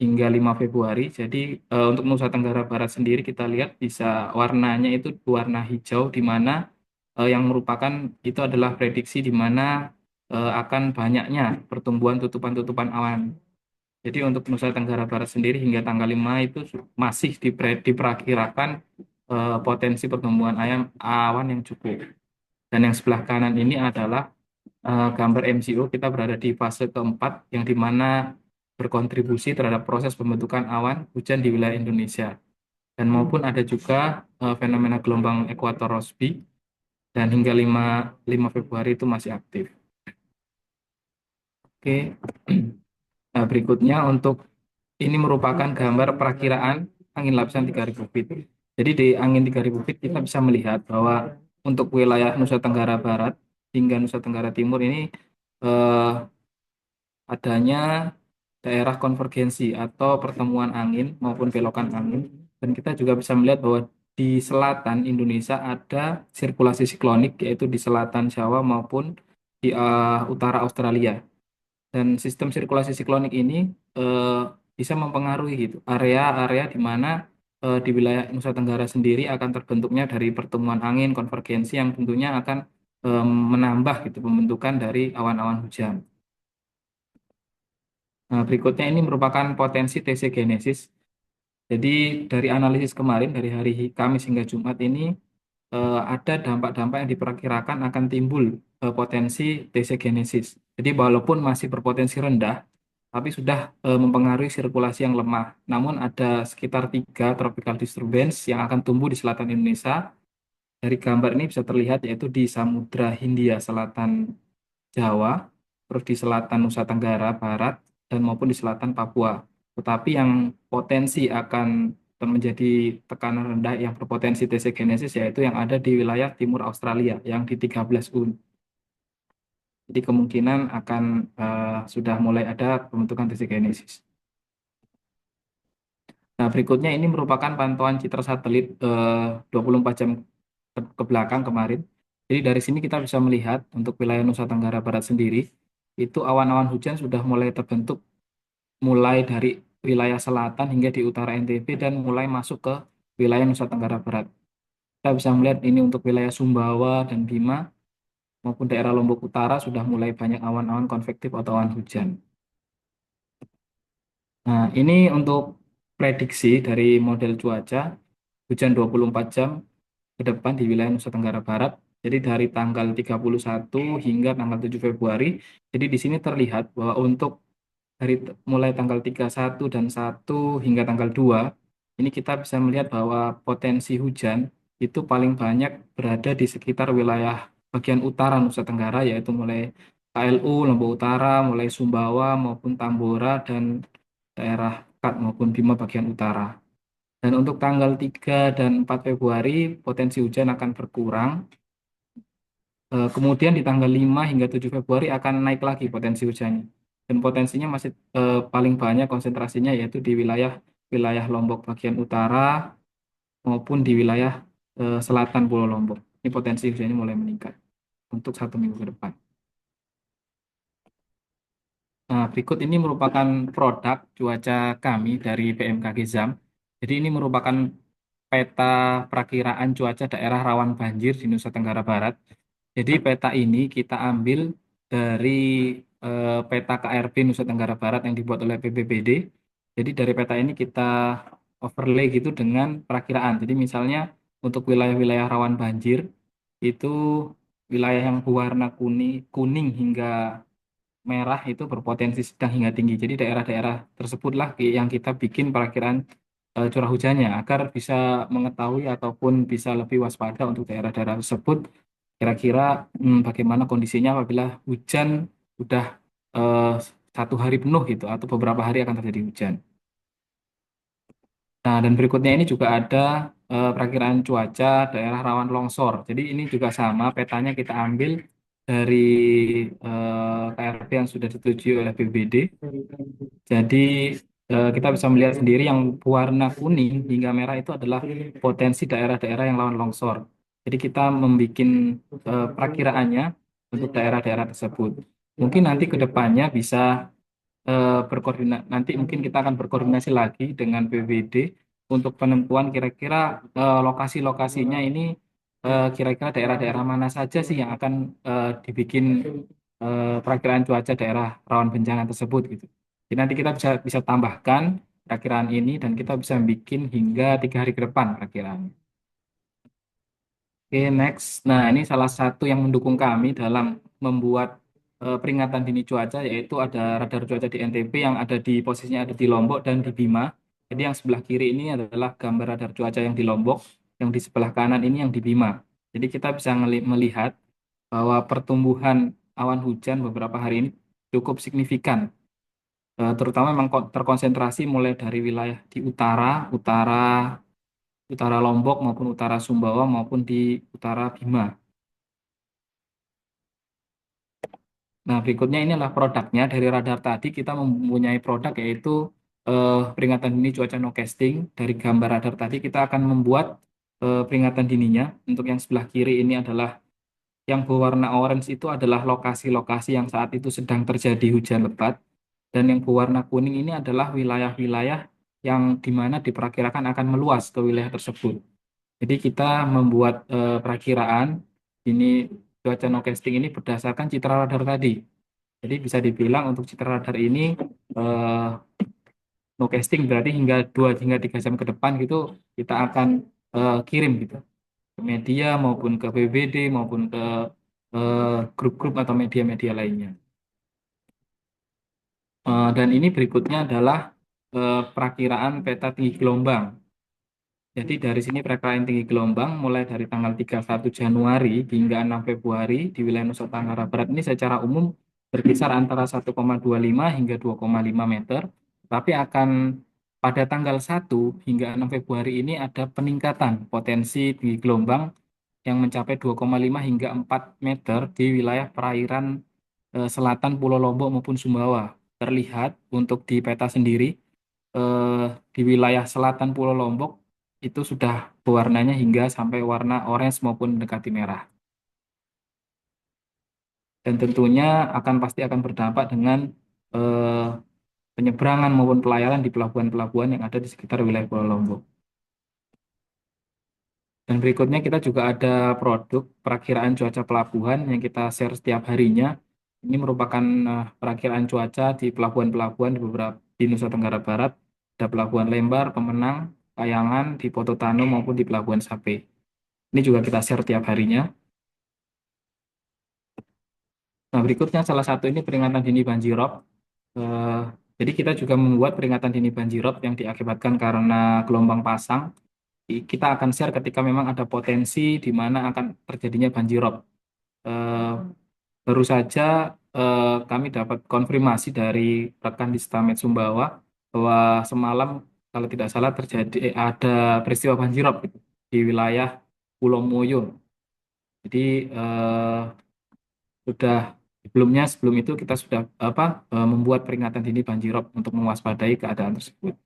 hingga 5 Februari. Jadi untuk Nusa Tenggara Barat sendiri kita lihat bisa warnanya itu warna hijau di mana yang merupakan itu adalah prediksi di mana akan banyaknya pertumbuhan tutupan-tutupan awan. Jadi untuk Nusa Tenggara Barat sendiri hingga tanggal 5 itu masih diperkirakan potensi pertumbuhan awan yang cukup. Dan yang sebelah kanan ini adalah gambar MCO. Kita berada di fase keempat yang dimana berkontribusi terhadap proses pembentukan awan hujan di wilayah Indonesia. Dan maupun ada juga fenomena gelombang ekuator Rossby dan hingga 5 Februari itu masih aktif. Oke. Nah, berikutnya untuk ini merupakan gambar perakiraan angin lapisan 3000 feet. Jadi di angin 3000 feet kita bisa melihat bahwa untuk wilayah Nusa Tenggara Barat hingga Nusa Tenggara Timur ini eh, adanya daerah konvergensi atau pertemuan angin maupun belokan angin. Dan kita juga bisa melihat bahwa di selatan Indonesia ada sirkulasi siklonik, yaitu di selatan Jawa maupun di utara Australia. Dan sistem sirkulasi siklonik ini eh, bisa mempengaruhi gitu area-area di mana di wilayah Nusa Tenggara sendiri akan terbentuknya dari pertemuan angin konvergensi yang tentunya akan menambah gitu pembentukan dari awan-awan hujan. Nah, berikutnya ini merupakan potensi TC genesis. Jadi dari analisis kemarin dari hari Kamis hingga Jumat ini ada dampak-dampak yang diperkirakan akan timbul potensi TC genesis. Jadi walaupun masih berpotensi rendah, tapi sudah mempengaruhi sirkulasi yang lemah. Namun ada sekitar 3 tropical disturbance yang akan tumbuh di selatan Indonesia. Dari gambar ini bisa terlihat yaitu di Samudra Hindia Selatan Jawa, terus di selatan Nusa Tenggara Barat, dan maupun di selatan Papua. Tetapi yang potensi akan menjadi tekanan rendah yang berpotensi TC genesis yaitu yang ada di wilayah timur Australia yang di 13 UN. Jadi kemungkinan akan sudah mulai ada pembentukan TC genesis. Nah, berikutnya ini merupakan pantauan citra satelit 24 jam ke belakang kemarin. Jadi dari sini kita bisa melihat untuk wilayah Nusa Tenggara Barat sendiri, itu awan-awan hujan sudah mulai terbentuk mulai dari wilayah selatan hingga di utara NTB dan mulai masuk ke wilayah Nusa Tenggara Barat. Kita bisa melihat ini untuk wilayah Sumbawa dan Bima maupun daerah Lombok Utara sudah mulai banyak awan-awan konvektif atau awan hujan. Nah, ini untuk prediksi dari model cuaca hujan 24 jam ke depan di wilayah Nusa Tenggara Barat. Jadi dari tanggal 31 hingga tanggal 7 Februari. Jadi di sini terlihat bahwa untuk dari mulai tanggal 31 dan 1 hingga tanggal 2, ini kita bisa melihat bahwa potensi hujan itu paling banyak berada di sekitar wilayah bagian utara Nusa Tenggara, yaitu mulai KLU, Lombok Utara, mulai Sumbawa maupun Tambora dan daerah Kat maupun Bima bagian utara. Dan untuk tanggal 3 dan 4 Februari potensi hujan akan berkurang. Kemudian di tanggal 5 hingga 7 Februari akan naik lagi potensi hujannya. Dan potensinya masih paling banyak konsentrasinya yaitu di wilayah Lombok bagian utara maupun di wilayah selatan Pulau Lombok. Ini potensi hujannya mulai meningkat untuk 1 minggu ke depan. Nah, berikut ini merupakan produk cuaca kami dari BMKG ZAM. Jadi ini merupakan peta perakiraan cuaca daerah rawan banjir di Nusa Tenggara Barat. Jadi peta ini kita ambil dari peta KRB Nusa Tenggara Barat yang dibuat oleh BPBD. Jadi dari peta ini kita overlay gitu dengan perakiraan. Jadi misalnya untuk wilayah-wilayah rawan banjir itu wilayah yang berwarna kuning hingga merah itu berpotensi sedang hingga tinggi. Jadi daerah-daerah tersebutlah yang kita bikin perakiraan curah hujannya agar bisa mengetahui ataupun bisa lebih waspada untuk daerah-daerah tersebut kira-kira bagaimana kondisinya apabila hujan sudah eh, 1 hari penuh gitu atau beberapa hari akan terjadi hujan. Nah, dan berikutnya ini juga ada perakiraan cuaca daerah rawan longsor. Jadi ini juga sama, petanya kita ambil dari KRP yang sudah disetujui oleh BBD. Jadi kita bisa melihat sendiri yang warna kuning hingga merah itu adalah potensi daerah-daerah yang rawan longsor. Jadi kita membuat perakiraannya untuk daerah-daerah tersebut. Mungkin nanti ke depannya bisa berkoordinasi, nanti mungkin kita akan berkoordinasi lagi dengan BPD untuk penentuan kira-kira lokasi-lokasinya ini kira-kira daerah-daerah mana saja sih yang akan dibikin perakiraan cuaca daerah rawan bencana tersebut gitu. Jadi nanti kita bisa bisa tambahkan perakiraan ini dan kita bisa bikin hingga 3 hari ke depan perakiraan. Oke, next. Nah, ini salah satu yang mendukung kami dalam membuat peringatan dini cuaca, yaitu ada radar cuaca di NTB yang ada di posisinya ada di Lombok dan di Bima. Jadi yang sebelah kiri ini adalah gambar radar cuaca yang di Lombok, yang di sebelah kanan ini yang di Bima. Jadi kita bisa melihat bahwa pertumbuhan awan hujan beberapa hari ini cukup signifikan. Terutama memang terkonsentrasi mulai dari wilayah di utara Lombok maupun utara Sumbawa maupun di utara Bima. Nah, berikutnya ini adalah produknya. Dari radar tadi kita mempunyai produk yaitu peringatan dini cuaca nowcasting. Dari gambar radar tadi kita akan membuat peringatan dininya. Untuk yang sebelah kiri ini adalah yang berwarna orange itu adalah lokasi-lokasi yang saat itu sedang terjadi hujan lebat. Dan yang berwarna kuning ini adalah wilayah-wilayah yang di mana diperkirakan akan meluas ke wilayah tersebut. Jadi kita membuat perakiraan ini cuaca nowcasting ini berdasarkan citra radar tadi. Jadi bisa dibilang untuk citra radar ini eh, nowcasting berarti hingga 2 hingga 3 jam ke depan gitu kita akan kirim gitu ke media maupun ke BBD maupun ke grup-grup atau media-media lainnya. Dan ini berikutnya adalah perakiraan peta tinggi gelombang. Jadi dari sini perakiraan tinggi gelombang mulai dari tanggal 31 Januari hingga 6 Februari di wilayah Nusa Tenggara Barat ini secara umum berkisar antara 1,25 hingga 2,5 meter. Tapi akan pada tanggal 1 hingga 6 Februari ini ada peningkatan potensi tinggi gelombang yang mencapai 2,5 hingga 4 meter di wilayah perairan selatan Pulau Lombok maupun Sumbawa. Terlihat untuk di peta sendiri di wilayah selatan Pulau Lombok itu sudah warnanya hingga sampai warna orange maupun mendekati merah. Dan tentunya pasti akan berdampak dengan penyeberangan maupun pelayaran di pelabuhan-pelabuhan yang ada di sekitar wilayah Pulau Lombok. Dan berikutnya kita juga ada produk perakiraan cuaca pelabuhan yang kita share setiap harinya. Ini merupakan perakiraan cuaca di pelabuhan-pelabuhan di beberapa di Nusa Tenggara Barat. Ada Pelabuhan Lembar, Pemenang, Kayangan, di Pototano maupun di Pelabuhan Sape. Ini juga kita share tiap harinya. Nah, berikutnya salah satu ini peringatan dini banjirop. Jadi kita juga membuat peringatan dini banjirop yang diakibatkan karena gelombang pasang. Kita akan share ketika memang ada potensi di mana akan terjadinya banjirop. Baru saja kami dapat konfirmasi dari rekan di Stamet Sumbawa bahwa semalam kalau tidak salah ada peristiwa banjirop gitu, di wilayah Pulau Moyo. Jadi sebelum itu kita sudah membuat peringatan dini banjirop untuk mewaspadai keadaan tersebut.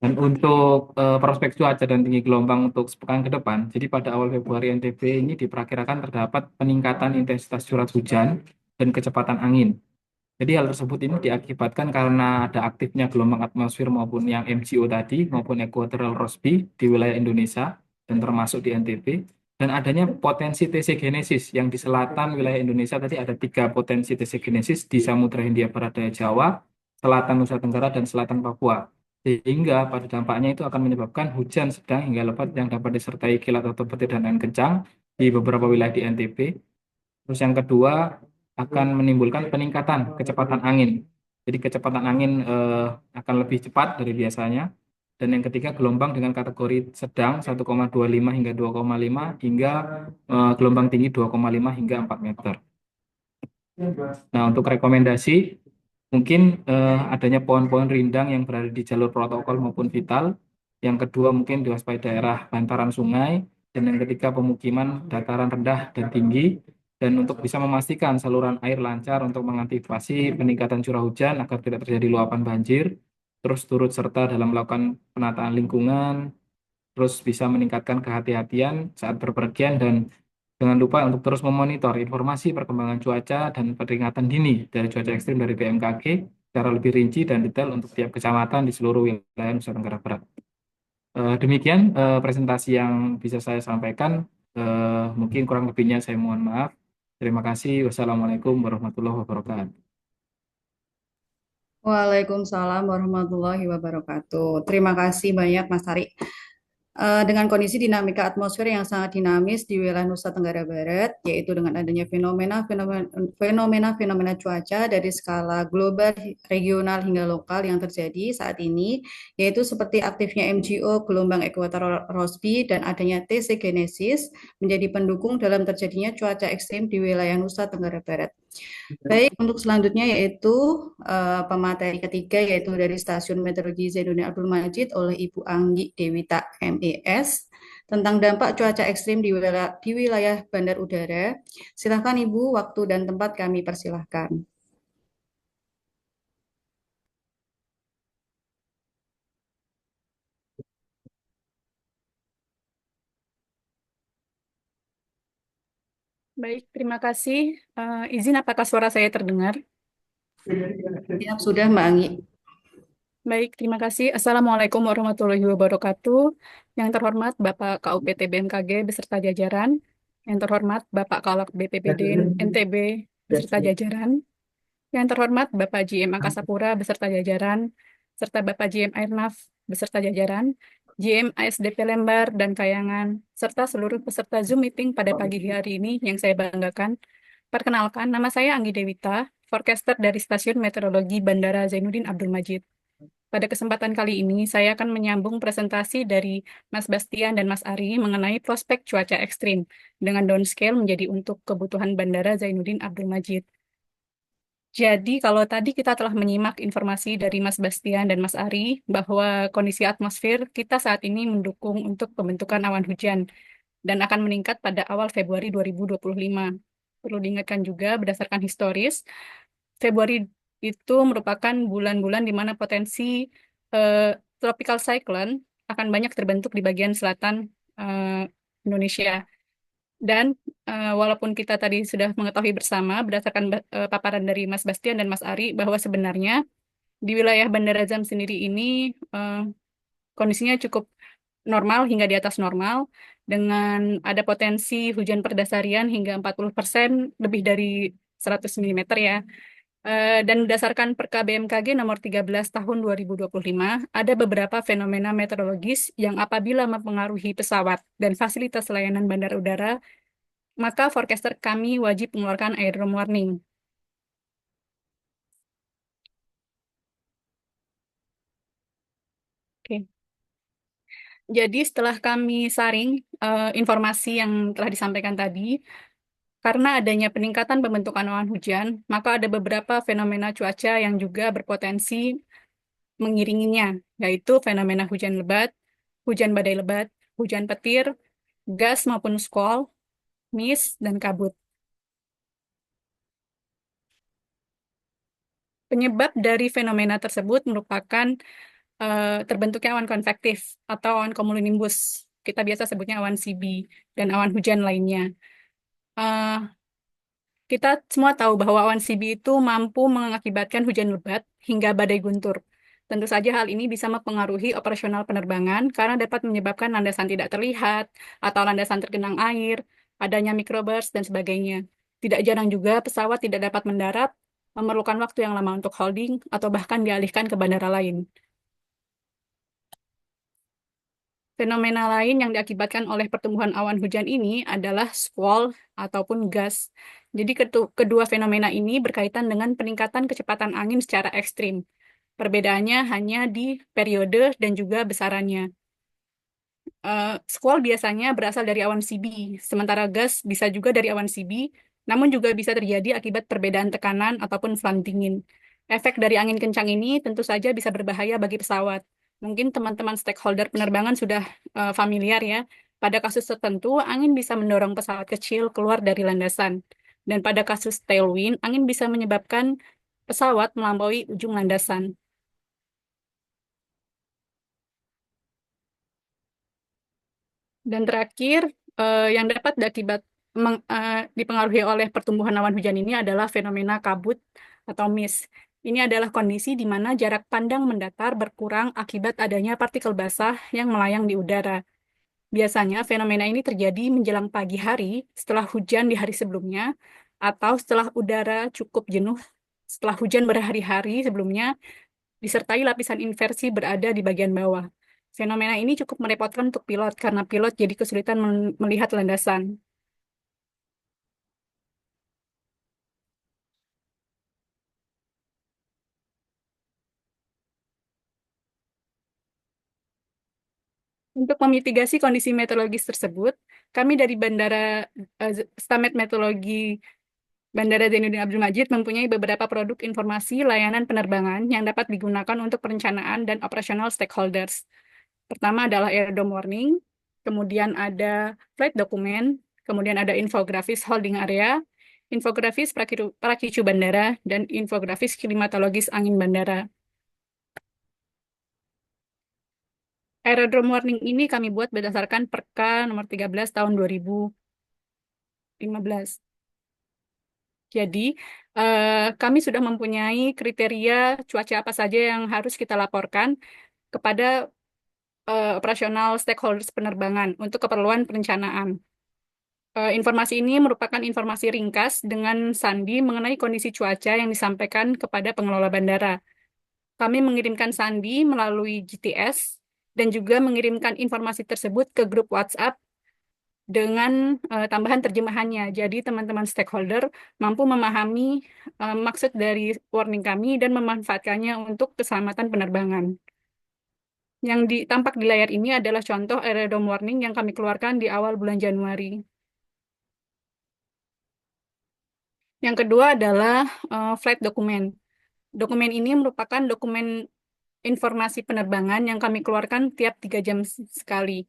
Dan untuk prospek cuaca dan tinggi gelombang untuk sepekan ke depan, jadi pada awal Februari NTB ini diperkirakan terdapat peningkatan intensitas curah hujan dan kecepatan angin. Jadi hal tersebut ini diakibatkan karena ada aktifnya gelombang atmosfer maupun yang MCO tadi maupun Equatorial Rossby di wilayah Indonesia dan termasuk di NTB. Dan adanya potensi TC genesis yang di selatan wilayah Indonesia tadi ada 3 potensi TC genesis di Samudra Hindia Barat Daya Jawa, Selatan Nusa Tenggara, dan Selatan Papua. Sehingga pada dampaknya itu akan menyebabkan hujan sedang hingga lebat yang dapat disertai kilat atau petir dan angin kencang di beberapa wilayah di NTB. Terus yang kedua akan menimbulkan peningkatan kecepatan angin. Jadi kecepatan angin akan lebih cepat dari biasanya. Dan yang ketiga gelombang dengan kategori sedang 1,25 hingga 2,5 hingga gelombang tinggi 2,5 hingga 4 meter. Nah, untuk rekomendasi, mungkin adanya pohon-pohon rindang yang berada di jalur protokol maupun vital. Yang kedua, mungkin diwaspadai daerah bantaran sungai. Dan yang ketiga, pemukiman dataran rendah dan tinggi. Dan untuk bisa memastikan saluran air lancar untuk mengantisipasi peningkatan curah hujan agar tidak terjadi luapan banjir, terus turut serta dalam melakukan penataan lingkungan, terus bisa meningkatkan kehati-hatian saat berpergian, dan jangan lupa untuk terus memonitor informasi perkembangan cuaca dan peringatan dini dari cuaca ekstrim dari BMKG secara lebih rinci dan detail untuk tiap kecamatan di seluruh wilayah Nusa Tenggara Barat. Demikian presentasi yang bisa saya sampaikan. Mungkin kurang lebihnya saya mohon maaf. Terima kasih. Wassalamualaikum warahmatullahi wabarakatuh. Waalaikumsalam warahmatullahi wabarakatuh. Terima kasih banyak Mas Ari. Dengan kondisi dinamika atmosfer yang sangat dinamis di wilayah Nusa Tenggara Barat, yaitu dengan adanya fenomena cuaca dari skala global, regional hingga lokal yang terjadi saat ini, yaitu seperti aktifnya MGO gelombang ekuator Rossby dan adanya TC Genesis menjadi pendukung dalam terjadinya cuaca ekstrim di wilayah Nusa Tenggara Barat. Baik, untuk selanjutnya yaitu pemateri ketiga yaitu dari Stasiun Meteorologi Zainuddin Abdul Majid oleh Ibu Anggi Dewita MES tentang dampak cuaca ekstrim di wilayah bandar udara. Silakan Ibu, waktu dan tempat kami persilahkan. Baik, terima kasih. Izin apakah suara saya terdengar? Siap, sudah Mbak Anggi. Baik, terima kasih. Assalamualaikum warahmatullahi wabarakatuh. Yang terhormat Bapak KUPT BMKG beserta jajaran. Yang terhormat Bapak Kalak BPBD NTB beserta jajaran. Yang terhormat Bapak GM Angkasa Pura beserta jajaran, serta Bapak GM Airnav beserta jajaran, GM ASDP Lembar dan Kayangan, serta seluruh peserta Zoom meeting pada pagi hari ini yang saya banggakan. Perkenalkan, nama saya Anggi Dewita, forecaster dari Stasiun Meteorologi Bandara Zainuddin Abdul Majid. Pada kesempatan kali ini, saya akan menyambung presentasi dari Mas Bastian dan Mas Ari mengenai prospek cuaca ekstrim dengan downscale menjadi untuk kebutuhan Bandara Zainuddin Abdul Majid. Jadi, kalau tadi kita telah menyimak informasi dari Mas Bastian dan Mas Ari bahwa kondisi atmosfer kita saat ini mendukung untuk pembentukan awan hujan dan akan meningkat pada awal Februari 2025. Perlu diingatkan juga berdasarkan historis, Februari itu merupakan bulan-bulan di mana potensi tropical cyclone akan banyak terbentuk di bagian selatan Indonesia. Dan walaupun kita tadi sudah mengetahui bersama berdasarkan paparan dari Mas Bastian dan Mas Ari bahwa sebenarnya di wilayah Bandara Zam sendiri ini kondisinya cukup normal hingga di atas normal dengan ada potensi hujan perdasarian hingga 40% lebih dari 100 mm ya. Dan berdasarkan Perka BMKG nomor 13 tahun 2025, ada beberapa fenomena meteorologis yang apabila mempengaruhi pesawat dan fasilitas layanan bandar udara, maka forecaster kami wajib mengeluarkan aerodrome warning. Oke. Jadi setelah kami saring informasi yang telah disampaikan tadi, karena adanya peningkatan pembentukan awan hujan, maka ada beberapa fenomena cuaca yang juga berpotensi mengiringinya, yaitu fenomena hujan lebat, hujan badai lebat, hujan petir, gas maupun squall, mist, dan kabut. Penyebab dari fenomena tersebut merupakan terbentuknya awan konvektif atau awan cumulonimbus. Kita biasa sebutnya awan CB dan awan hujan lainnya. Kita semua tahu bahwa awan CB itu mampu mengakibatkan hujan lebat hingga badai guntur. Tentu saja hal ini bisa mempengaruhi operasional penerbangan karena dapat menyebabkan landasan tidak terlihat atau landasan tergenang air, adanya microburst, dan sebagainya. Tidak jarang juga pesawat tidak dapat mendarat, memerlukan waktu yang lama untuk holding, atau bahkan dialihkan ke bandara lain. Fenomena lain yang diakibatkan oleh pertumbuhan awan hujan ini adalah squall ataupun gas. Jadi kedua fenomena ini berkaitan dengan peningkatan kecepatan angin secara ekstrim. Perbedaannya hanya di periode dan juga besarannya. Squall biasanya berasal dari awan CB, sementara gas bisa juga dari awan CB, namun juga bisa terjadi akibat perbedaan tekanan ataupun front dingin. Efek dari angin kencang ini tentu saja bisa berbahaya bagi pesawat. Mungkin teman-teman stakeholder penerbangan sudah familiar ya. Pada kasus tertentu, angin bisa mendorong pesawat kecil keluar dari landasan. Dan pada kasus tailwind, angin bisa menyebabkan pesawat melampaui ujung landasan. Dan terakhir, yang dapat dipengaruhi oleh pertumbuhan awan hujan ini adalah fenomena kabut atau mist. Ini adalah kondisi di mana jarak pandang mendatar berkurang akibat adanya partikel basah yang melayang di udara. Biasanya fenomena ini terjadi menjelang pagi hari setelah hujan di hari sebelumnya, atau setelah udara cukup jenuh setelah hujan berhari-hari sebelumnya, disertai lapisan inversi berada di bagian bawah. Fenomena ini cukup merepotkan untuk pilot karena pilot jadi kesulitan melihat landasan. Untuk memitigasi kondisi meteorologis tersebut, kami dari Stamet Meteorologi Bandara Zainuddin Abdul Majid mempunyai beberapa produk informasi layanan penerbangan yang dapat digunakan untuk perencanaan dan operasional stakeholders. Pertama adalah airdrome warning, kemudian ada flight document, kemudian ada infografis holding area, infografis prakicu bandara, dan infografis klimatologis angin bandara. Aerodrome warning ini kami buat berdasarkan Perka nomor 13 tahun 2015. Jadi, kami sudah mempunyai kriteria cuaca apa saja yang harus kita laporkan kepada operasional stakeholders penerbangan untuk keperluan perencanaan. Informasi ini merupakan informasi ringkas dengan sandi mengenai kondisi cuaca yang disampaikan kepada pengelola bandara. Kami mengirimkan sandi melalui GTS dan juga mengirimkan informasi tersebut ke grup WhatsApp dengan tambahan terjemahannya. Jadi teman-teman stakeholder mampu memahami maksud dari warning kami dan memanfaatkannya untuk keselamatan penerbangan. Yang tampak di layar ini adalah contoh aerodrome warning yang kami keluarkan di awal bulan Januari. Yang kedua adalah flight document. Dokumen ini merupakan dokumen informasi penerbangan yang kami keluarkan tiap 3 jam sekali.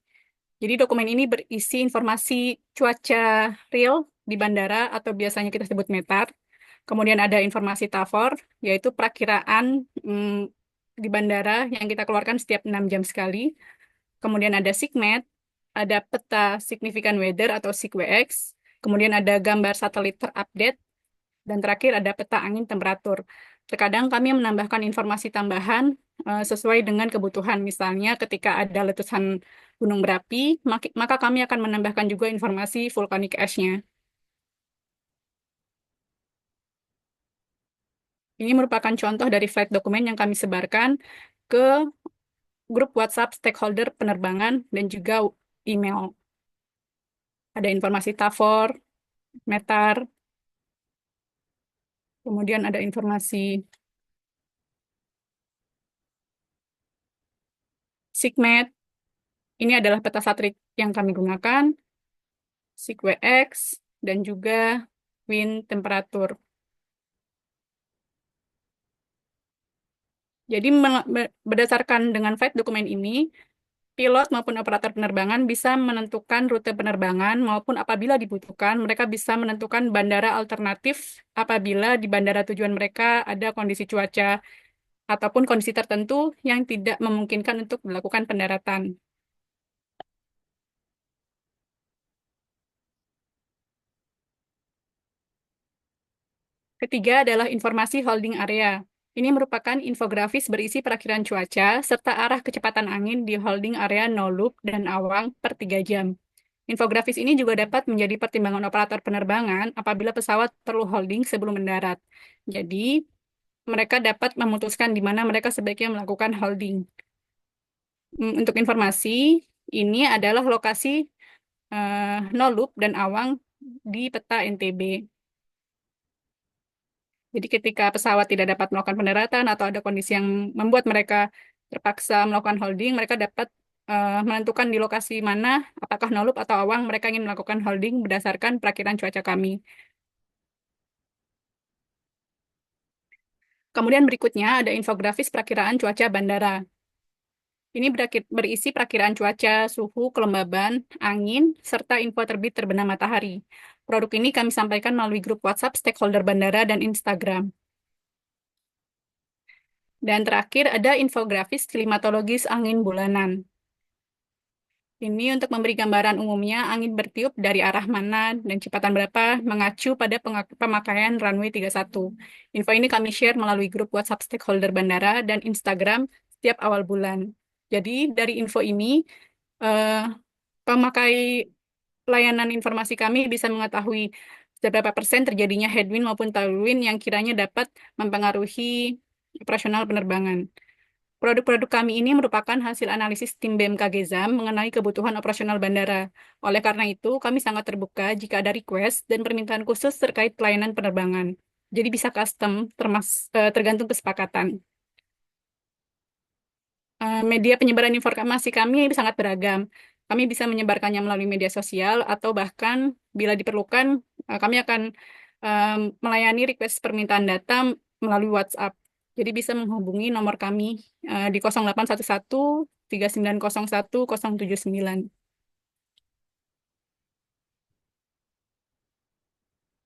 Jadi dokumen ini berisi informasi cuaca real di bandara atau biasanya kita sebut METAR. Kemudian ada informasi TAVOR, yaitu perakiraan di bandara yang kita keluarkan setiap 6 jam sekali. Kemudian ada SIGMET, ada peta signifikan weather atau SIGWX. Kemudian ada gambar satelit terupdate. Dan terakhir ada peta angin temperatur. Terkadang kami menambahkan informasi tambahan sesuai dengan kebutuhan. Misalnya ketika ada letusan gunung berapi, maka kami akan menambahkan juga informasi volcanic ash-nya. Ini merupakan contoh dari flight dokumen yang kami sebarkan ke grup WhatsApp stakeholder penerbangan dan juga email. Ada informasi TAVOR, METAR, kemudian ada informasi SIGMET. Ini adalah peta satelit yang kami gunakan, SIGWX, dan juga wind temperatur. Jadi berdasarkan dengan flight dokumen ini, pilot maupun operator penerbangan bisa menentukan rute penerbangan maupun apabila dibutuhkan, mereka bisa menentukan bandara alternatif apabila di bandara tujuan mereka ada kondisi cuaca ataupun kondisi tertentu yang tidak memungkinkan untuk melakukan pendaratan. Ketiga adalah informasi holding area. Ini merupakan infografis berisi perakiraan cuaca serta arah kecepatan angin di holding area no loop dan awang per 3 jam. Infografis ini juga dapat menjadi pertimbangan operator penerbangan apabila pesawat perlu holding sebelum mendarat. Jadi, mereka dapat memutuskan di mana mereka sebaiknya melakukan holding. Untuk informasi, ini adalah lokasi no loop dan awang di peta NTB. Jadi ketika pesawat tidak dapat melakukan pendaratan atau ada kondisi yang membuat mereka terpaksa melakukan holding, mereka dapat menentukan di lokasi mana, apakah no loop atau awang mereka ingin melakukan holding berdasarkan perakiraan cuaca kami. Kemudian berikutnya ada infografis perakiraan cuaca bandara. Ini berisi perakiraan cuaca, suhu, kelembaban, angin, serta info terbit terbenam matahari. Produk ini kami sampaikan melalui grup WhatsApp stakeholder bandara dan Instagram. Dan terakhir ada infografis klimatologis angin bulanan. Ini untuk memberi gambaran umumnya angin bertiup dari arah mana dan kecepatan berapa mengacu pada pemakaian runway 31. Info ini kami share melalui grup WhatsApp stakeholder bandara dan Instagram setiap awal bulan. Jadi dari info ini pemakai layanan informasi kami bisa mengetahui seberapa persen terjadinya headwind maupun tailwind yang kiranya dapat mempengaruhi operasional penerbangan. Produk-produk kami ini merupakan hasil analisis tim BMKG ZAM mengenai kebutuhan operasional bandara. Oleh karena itu, kami sangat terbuka jika ada request dan permintaan khusus terkait pelayanan penerbangan. Jadi bisa custom, tergantung kesepakatan. Media penyebaran informasi kami sangat beragam. Kami bisa menyebarkannya melalui media sosial atau bahkan bila diperlukan, kami akan melayani request permintaan data melalui WhatsApp. Jadi bisa menghubungi nomor kami di 0811 3901 079.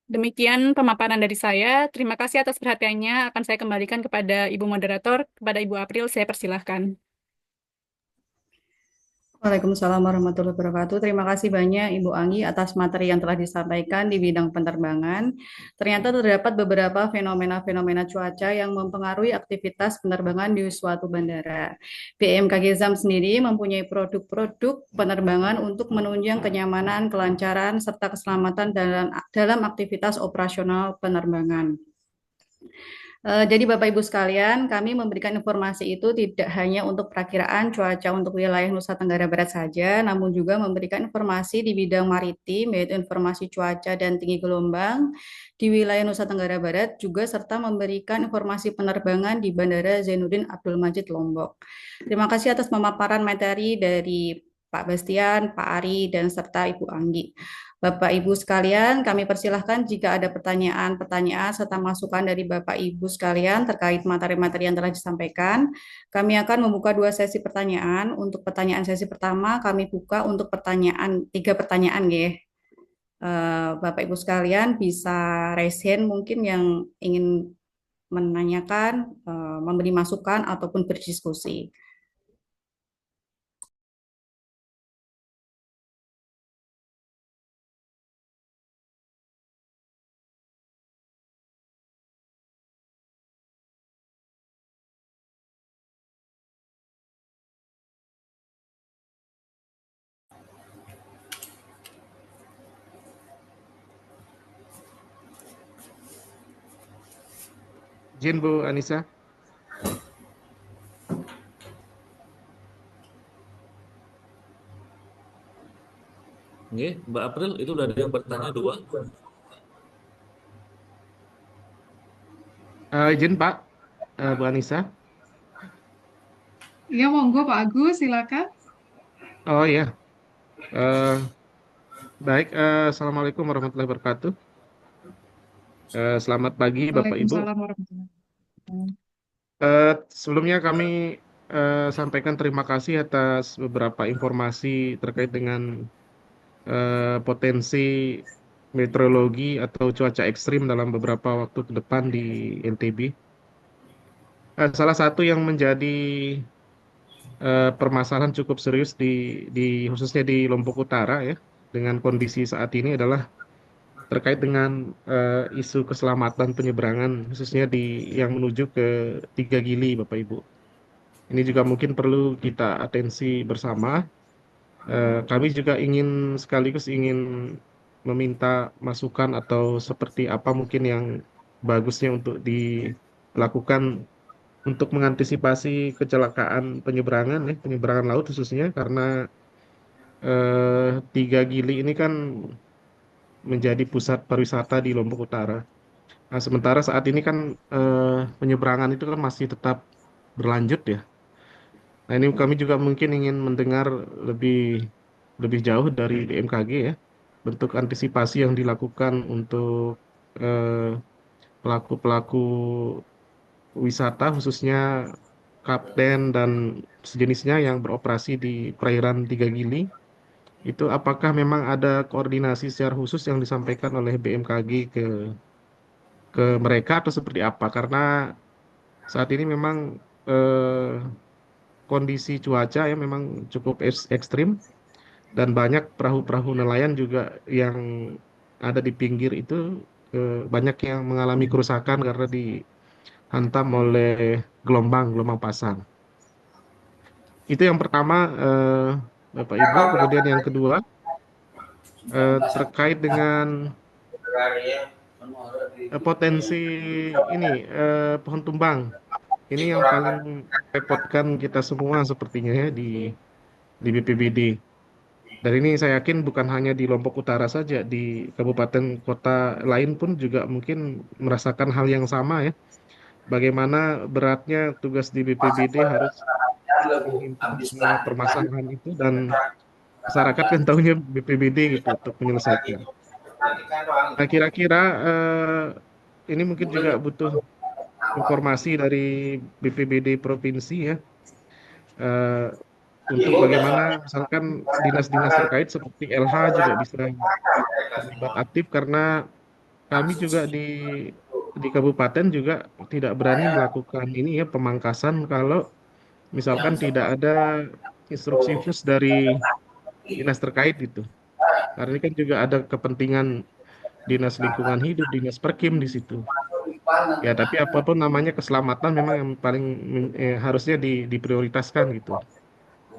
Demikian pemaparan dari saya. Terima kasih atas perhatiannya. Akan saya kembalikan kepada Ibu Moderator, kepada Ibu April, saya persilahkan. Waalaikumsalam warahmatullahi wabarakatuh. Terima kasih banyak Ibu Anggi atas materi yang telah disampaikan di bidang penerbangan. Ternyata terdapat beberapa fenomena-fenomena cuaca yang mempengaruhi aktivitas penerbangan di suatu bandara. BMKG ZAM sendiri mempunyai produk-produk penerbangan untuk menunjang kenyamanan, kelancaran, serta keselamatan dalam aktivitas operasional penerbangan. Jadi Bapak Ibu sekalian, kami memberikan informasi itu tidak hanya untuk perakiraan cuaca untuk wilayah Nusa Tenggara Barat saja, namun juga memberikan informasi di bidang maritim, yaitu informasi cuaca dan tinggi gelombang di wilayah Nusa Tenggara Barat, juga serta memberikan informasi penerbangan di Bandara Zainuddin Abdul Majid Lombok. Terima kasih atas pemaparan materi dari Pak Bastian, Pak Ari, dan serta Ibu Anggi. Bapak Ibu sekalian, kami persilahkan jika ada pertanyaan-pertanyaan serta masukan dari Bapak Ibu sekalian terkait materi-materi yang telah disampaikan. Kami akan membuka 2 sesi pertanyaan. Untuk pertanyaan sesi pertama, kami buka untuk 3 pertanyaan ya. Bapak Ibu sekalian bisa raise hand mungkin yang ingin menanyakan, memberi masukan ataupun berdiskusi. Izin Bu Anissa. Oke, Mbak April, itu udah ada yang bertanya 2. Izin Pak, Bu Anissa. Iya, monggo Pak Agus, silakan. Oh iya. Baik, Assalamualaikum warahmatullahi wabarakatuh. Selamat pagi Bapak Ibu. Waalaikumsalam warahmatullahi wabarakatuh. Sebelumnya kami sampaikan terima kasih atas beberapa informasi terkait dengan potensi meteorologi atau cuaca ekstrim dalam beberapa waktu ke depan di NTB. Salah satu yang menjadi permasalahan cukup serius khususnya di Lombok Utara ya, dengan kondisi saat ini adalah terkait dengan isu keselamatan penyeberangan khususnya yang menuju ke 3 Gili Bapak Ibu. Ini juga mungkin perlu kita atensi bersama. Kami juga sekaligus ingin meminta masukan atau seperti apa mungkin yang bagusnya untuk dilakukan untuk mengantisipasi kecelakaan penyeberangan laut khususnya karena 3 Gili ini kan menjadi pusat pariwisata di Lombok Utara. Nah, sementara saat ini kan penyeberangan itu kan masih tetap berlanjut ya. Nah, ini kami juga mungkin ingin mendengar lebih jauh dari BMKG ya, bentuk antisipasi yang dilakukan untuk pelaku-pelaku wisata khususnya kapten dan sejenisnya yang beroperasi di perairan Tiga Gili, itu apakah memang ada koordinasi secara khusus yang disampaikan oleh BMKG ke mereka atau seperti apa? Karena saat ini memang kondisi cuaca ya memang cukup ekstrim dan banyak perahu-perahu nelayan juga yang ada di pinggir itu banyak yang mengalami kerusakan karena dihantam oleh gelombang pasang. Itu yang pertama, Bapak Ibu. Kemudian yang kedua, terkait dengan potensi ini pohon tumbang. Ini yang paling repotkan kita semua sepertinya ya di BPBD. Dan ini saya yakin bukan hanya di Lombok Utara saja, di kabupaten kota lain pun juga mungkin merasakan hal yang sama ya. Bagaimana beratnya tugas di BPBD harus menghimpun semua permasalahan itu dan masyarakat kan tahunya BPBD gitu untuk menyelesaikan. Nah, kira-kira ini mungkin juga butuh informasi dari BPBD provinsi ya, eh, untuk bagaimana misalkan dinas-dinas terkait seperti LH juga bisa terlibat aktif karena kami juga di kabupaten juga tidak berani melakukan ini ya pemangkasan kalau misalkan tidak ada instruksi khusus dari dinas terkait itu. Karena ini kan juga ada kepentingan dinas lingkungan hidup, dinas perkim di situ. Ya, tapi apapun namanya keselamatan memang yang paling harusnya diprioritaskan gitu.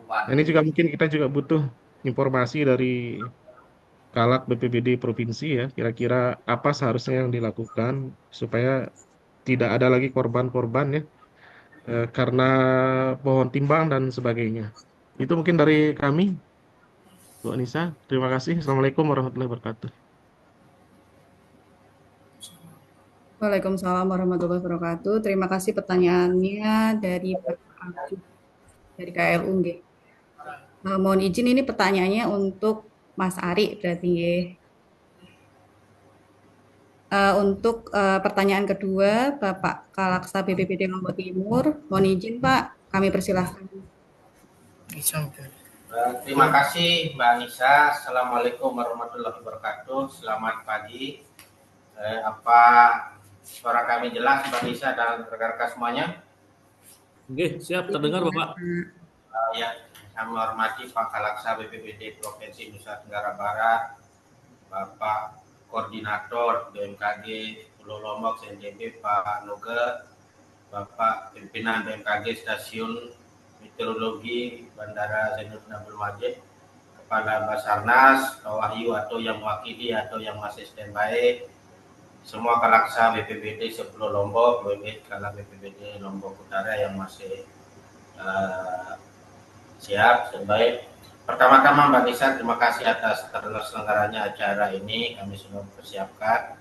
Nah, ini juga mungkin kita juga butuh informasi dari Kalak BPBD provinsi ya, kira-kira apa seharusnya yang dilakukan supaya tidak ada lagi korban-korban ya, karena pohon timbang dan sebagainya. Itu mungkin dari kami, Bu Anissa. Terima kasih. Assalamualaikum warahmatullahi wabarakatuh. Waalaikumsalam warahmatullahi wabarakatuh. Terima kasih pertanyaannya dari Pak Agus dari KLU. Mohon izin ini pertanyaannya untuk Mas Ari berarti ya. Untuk pertanyaan kedua, Bapak Kalaksa BPBD Lombok Timur, mohon izin Pak, kami persilahkan. Terima kasih Mbak Anissa. Assalamualaikum warahmatullahi wabarakatuh. Selamat pagi. Apa suara kami jelas Mbak Anissa dan rekan-rekan semuanya? Oke, siap terdengar Bapak. Ya, saya menghormati Pak Kalaksa BPBD Provinsi Nusa Tenggara Barat, Bapak Koordinator BMKG Pulau Lombok CNTB Pak Nuge, Bapak Pimpinan BMKG Stasiun Meteorologi Bandara Zainuddin Abdul Majid, Kepala Basarnas, Wahyu atau yang mewakili atau yang masih standby, semua Kalaksa BPBD Pulau Lombok, Kalak BPBD Lombok Utara yang masih siap standby. Pertama-tama Mbak Nisa, terima kasih atas terselenggaranya acara ini. Kami sudah mempersiapkan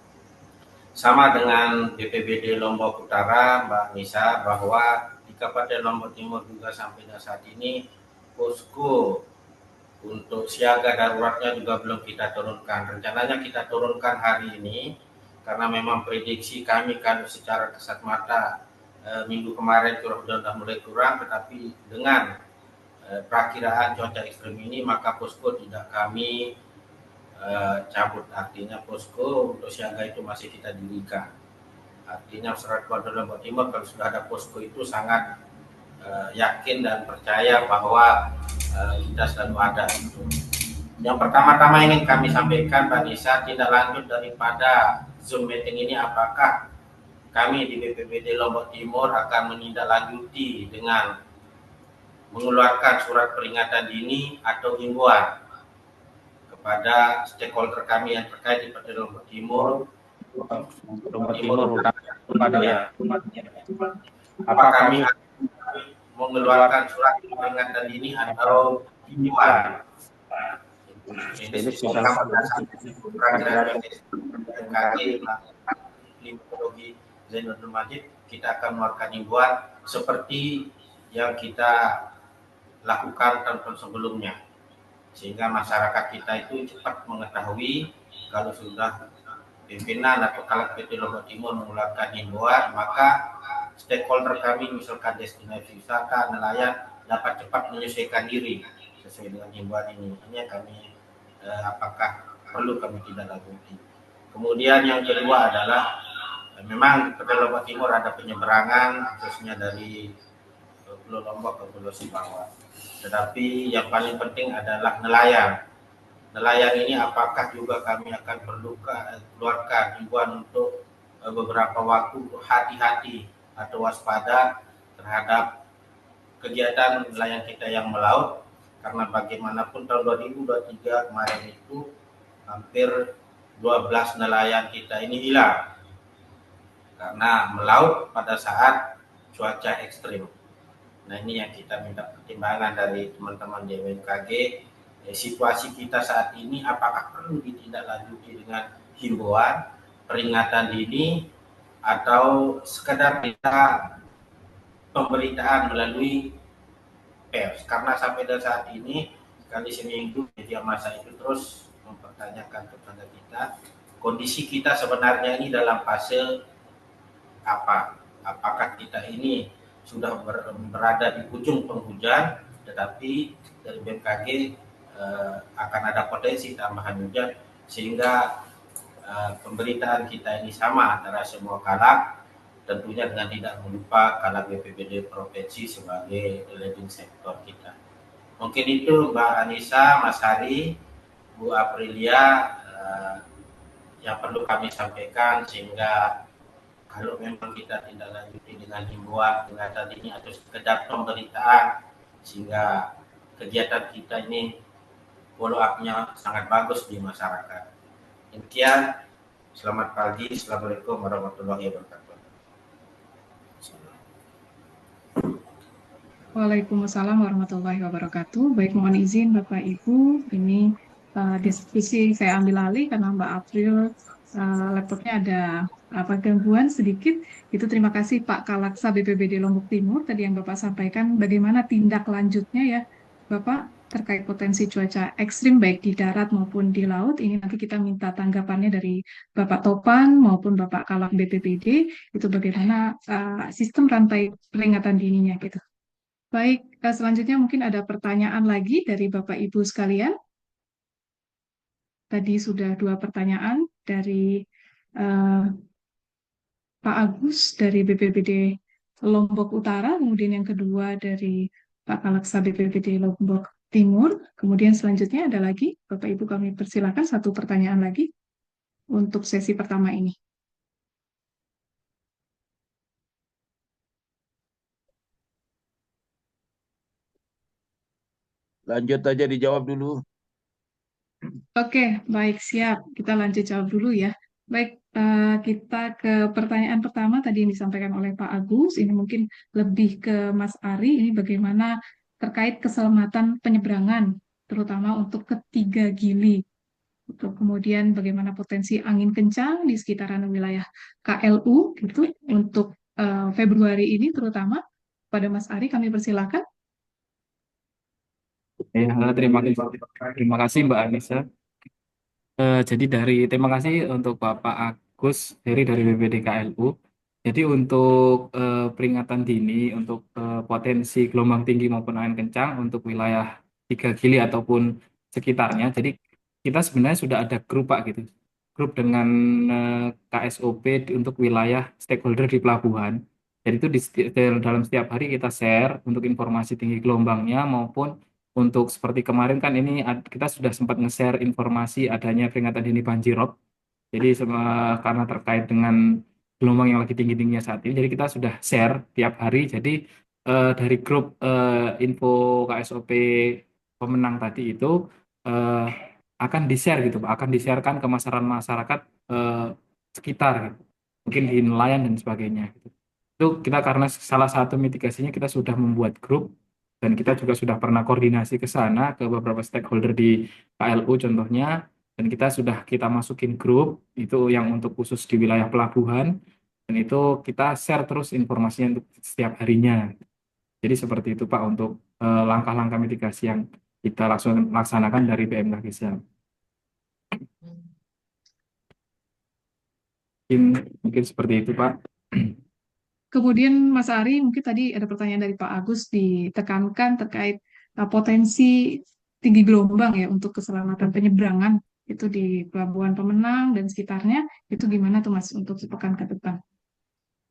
sama dengan BPBD Lombok Utara, Mbak Nisa, bahwa di Kabupaten Lombok Timur juga sampai saat ini posko untuk siaga daruratnya juga belum kita turunkan. Rencananya kita turunkan hari ini karena memang prediksi kami kan secara kasat mata minggu kemarin curah hujan sudah mulai kurang, tetapi dengan perakiraan cuaca ekstrim ini maka posko tidak kami cabut. Artinya posko untuk siaga itu masih kita dirikan. Artinya masyarakat Kabupaten Lombok Timur kalau sudah ada posko itu sangat yakin dan percaya bahwa kita selalu ada. Yang pertama-tama ingin kami sampaikan Pak Nisa, tindak lanjut daripada Zoom meeting ini apakah kami di BPBD Lombok Timur akan menindaklanjuti dengan mengeluarkan surat peringatan dini atau himbauan kepada stakeholder kami yang terkait di Kabupaten Lombok Timur. Apa kami mengeluarkan surat peringatan dini atau himbauan? Ini Meteorologi Zainuddin Majid, kita akan mengeluarkan himbauan seperti yang kita lakukan tahun sebelumnya, sehingga masyarakat kita itu cepat mengetahui kalau sudah pimpinan atau Kalak PT Lombok Timur mengeluarkan himbauan, maka stakeholder kami, misalkan destinasi wisata, nelayan, dapat cepat menyesuaikan diri sesuai dengan himbauan ini. Ini yang kami apakah perlu kami tidak lanjuti. Kemudian yang kedua adalah memang pada Lombok Timur ada penyeberangan khususnya dari Pulau Lombok ke Pulau Sumbawa. Tetapi yang paling penting adalah nelayan. Nelayan ini apakah juga kami akan perlu keluarkan himbauan untuk beberapa waktu hati-hati atau waspada terhadap kegiatan nelayan kita yang melaut, karena bagaimanapun tahun 2023 kemarin itu hampir 12 nelayan kita ini hilang karena melaut pada saat cuaca ekstrim. Nah, ini yang kita minta pertimbangan dari teman-teman di BMKG. Situasi kita saat ini apakah perlu ditindaklanjuti dengan himbauan, peringatan dini, atau sekedar kita pemberitaan melalui pers, karena sampai dan saat ini kali seminggu media massa itu terus mempertanyakan kepada kita kondisi kita sebenarnya ini dalam fase apa, apakah kita ini sudah berada di ujung penghujan, tetapi dari BMKG akan ada potensi tambahan hujan, sehingga pemberitaan kita ini sama antara semua kalak, tentunya dengan tidak melupa kalak BPBD Provinsi sebagai leading sektor kita. Mungkin itu Mbak Anissa, Mas Hari, Bu Aprilia yang perlu kami sampaikan, sehingga kalau memang kita tidak lanjuti dengan himbauan, peringatan ini atau sekedar pemberitaan, sehingga kegiatan kita ini follow up-nya sangat bagus di masyarakat. Demikian, selamat pagi, Assalamualaikum warahmatullahi wabarakatuh. Waalaikumsalam warahmatullahi wabarakatuh. Baik, mohon izin Bapak Ibu, ini diskusi saya ambil alih karena Mbak April laptopnya ada gangguan sedikit. Itu terima kasih Pak Kalaksa BPBD Lombok Timur tadi yang Bapak sampaikan bagaimana tindak lanjutnya ya Bapak terkait potensi cuaca ekstrim baik di darat maupun di laut. Ini nanti kita minta tanggapannya dari Bapak Topan maupun Bapak Kalak BPBD, itu bagaimana sistem rantai peringatan dininya gitu. Baik, selanjutnya mungkin ada pertanyaan lagi dari Bapak Ibu sekalian. Tadi sudah 2 pertanyaan dari Pak Agus dari BPBD Lombok Utara, kemudian yang kedua dari Pak Kalaksa BPBD Lombok Timur. Kemudian selanjutnya ada lagi, Bapak Ibu kami persilakan 1 pertanyaan lagi untuk sesi pertama ini. Lanjut aja dijawab dulu. Oke, baik, siap. Kita lanjut jawab dulu ya. Baik, kita ke pertanyaan pertama tadi yang disampaikan oleh Pak Agus. Ini mungkin lebih ke Mas Ari. Ini bagaimana terkait keselamatan penyeberangan, terutama untuk ketiga gili. Kemudian bagaimana potensi angin kencang di sekitaran wilayah KLU gitu untuk Februari ini terutama. Pada Mas Ari kami persilakan. Ya, terima kasih Mbak Anissa. Jadi terima kasih untuk Bapak Agus dari BPBD KLU. Jadi untuk peringatan dini untuk potensi gelombang tinggi maupun angin kencang untuk wilayah 3 Gili ataupun sekitarnya. Jadi kita sebenarnya sudah ada grup Pak gitu. Grup dengan KSOP untuk wilayah stakeholder di pelabuhan. Jadi itu dalam setiap hari kita share untuk informasi tinggi gelombangnya maupun untuk seperti kemarin kan ini kita sudah sempat nge-share informasi adanya peringatan dini banjirop. Jadi karena terkait dengan gelombang yang lagi tinggi-tingginya saat ini, jadi kita sudah share tiap hari. Jadi dari grup info KSOP pemenang tadi itu akan di-share gitu Pak, akan di-sharekan ke masyarakat sekitar gitu. Mungkin di nelayan dan sebagainya gitu. Itu kita karena salah satu mitigasinya kita sudah membuat grup. Dan kita juga sudah pernah koordinasi ke sana, ke beberapa stakeholder di KLU contohnya, dan kita masukin grup, itu yang untuk khusus di wilayah pelabuhan, dan itu kita share terus informasinya untuk setiap harinya. Jadi seperti itu Pak untuk langkah-langkah mitigasi yang kita laksanakan dari BMKG Zam. Mungkin seperti itu Pak. kemudian Mas Ari, mungkin tadi ada pertanyaan dari Pak Agus ditekankan terkait potensi tinggi gelombang ya untuk keselamatan penyeberangan itu di Pelabuhan Pemenang dan sekitarnya, itu gimana tuh Mas untuk sepekan ke depan?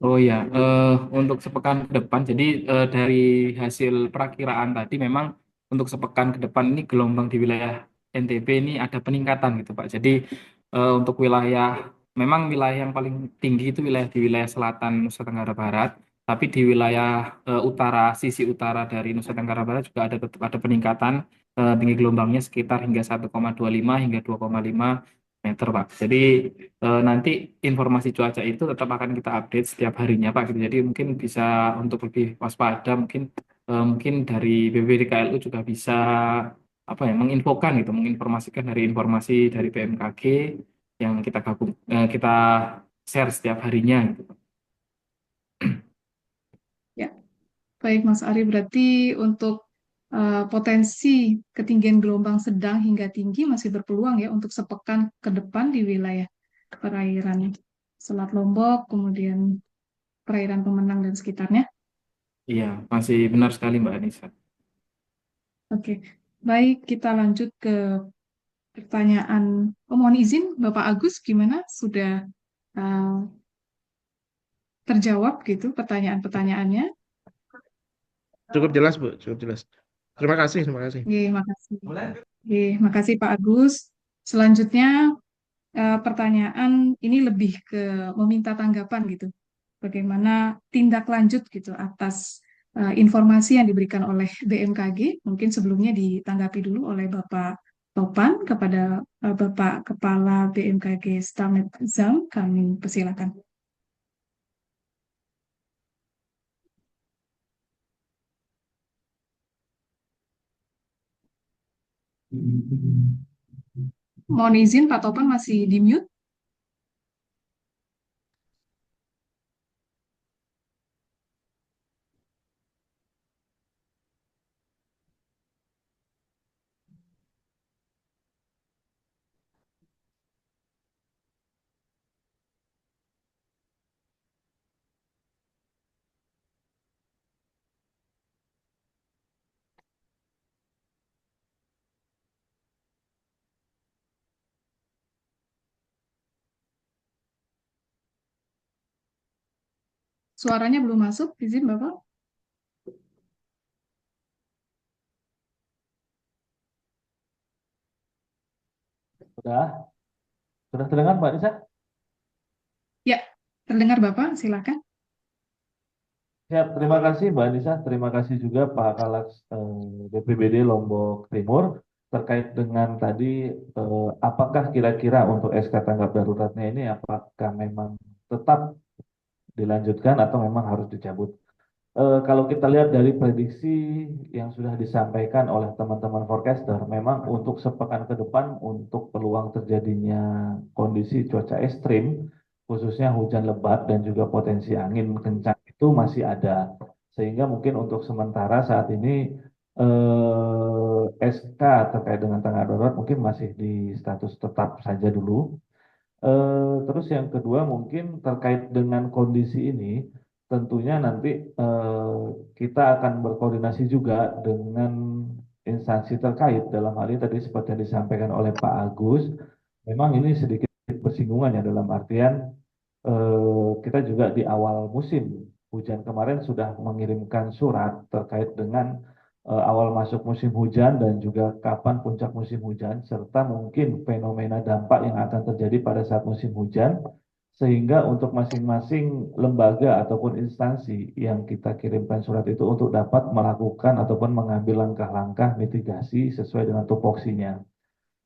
Oh ya, untuk sepekan ke depan, jadi dari hasil perakiraan tadi memang untuk sepekan ke depan ini gelombang di wilayah NTB ini ada peningkatan gitu Pak. Jadi untuk memang wilayah yang paling tinggi itu di wilayah selatan Nusa Tenggara Barat, tapi di wilayah sisi utara dari Nusa Tenggara Barat juga tetap ada peningkatan tinggi gelombangnya sekitar hingga 1,25 hingga 2,5 meter Pak. Jadi nanti informasi cuaca itu tetap akan kita update setiap harinya Pak. Gitu. Jadi mungkin bisa untuk lebih waspada, mungkin dari BPBD KLU juga bisa menginformasikan dari informasi dari BMKG yang kita share setiap harinya gitu. Ya, baik Mas Ari, berarti untuk potensi ketinggian gelombang sedang hingga tinggi masih berpeluang ya untuk sepekan ke depan di wilayah perairan Selat Lombok, kemudian perairan Pemenang dan sekitarnya. Iya, masih benar sekali Mbak Anissa. Oke, baik kita lanjut ke pertanyaan. Mohon izin Bapak Agus, gimana? Sudah terjawab gitu pertanyaan-pertanyaannya? Cukup jelas Bu, cukup jelas. Terima kasih, terima kasih. Makasih. Makasih Pak Agus. Selanjutnya pertanyaan ini lebih ke meminta tanggapan gitu. Bagaimana tindak lanjut gitu atas informasi yang diberikan oleh BMKG. Mungkin sebelumnya ditanggapi dulu oleh Bapak Topan kepada Bapak Kepala BMKG Stamet Zam. Kami persilakan. Mohon izin Pak Topan masih di mute. Suaranya belum masuk, izin Bapak. Sudah terdengar Mbak Nisa? Ya, terdengar Bapak, silakan. Siap, terima kasih Mbak Nisa, terima kasih juga Pak Kalak BPBD Lombok Timur terkait dengan tadi apakah kira-kira untuk SK tanggap daruratnya ini apakah memang tetap dilanjutkan atau memang harus dicabut. Kalau kita lihat dari prediksi yang sudah disampaikan oleh teman-teman forecaster, memang untuk sepekan ke depan untuk peluang terjadinya kondisi cuaca ekstrim, khususnya hujan lebat dan juga potensi angin kencang itu masih ada. Sehingga mungkin untuk sementara saat ini SK terkait dengan tanggap darurat mungkin masih di status tetap saja dulu. Terus yang kedua mungkin terkait dengan kondisi ini, tentunya nanti kita akan berkoordinasi juga dengan instansi terkait dalam hal ini tadi seperti yang disampaikan oleh Pak Agus, memang ini sedikit bersinggungan ya dalam artian kita juga di awal musim hujan kemarin sudah mengirimkan surat terkait dengan awal masuk musim hujan dan juga kapan puncak musim hujan serta mungkin fenomena dampak yang akan terjadi pada saat musim hujan sehingga untuk masing-masing lembaga ataupun instansi yang kita kirimkan surat itu untuk dapat melakukan ataupun mengambil langkah-langkah mitigasi sesuai dengan tupoksinya.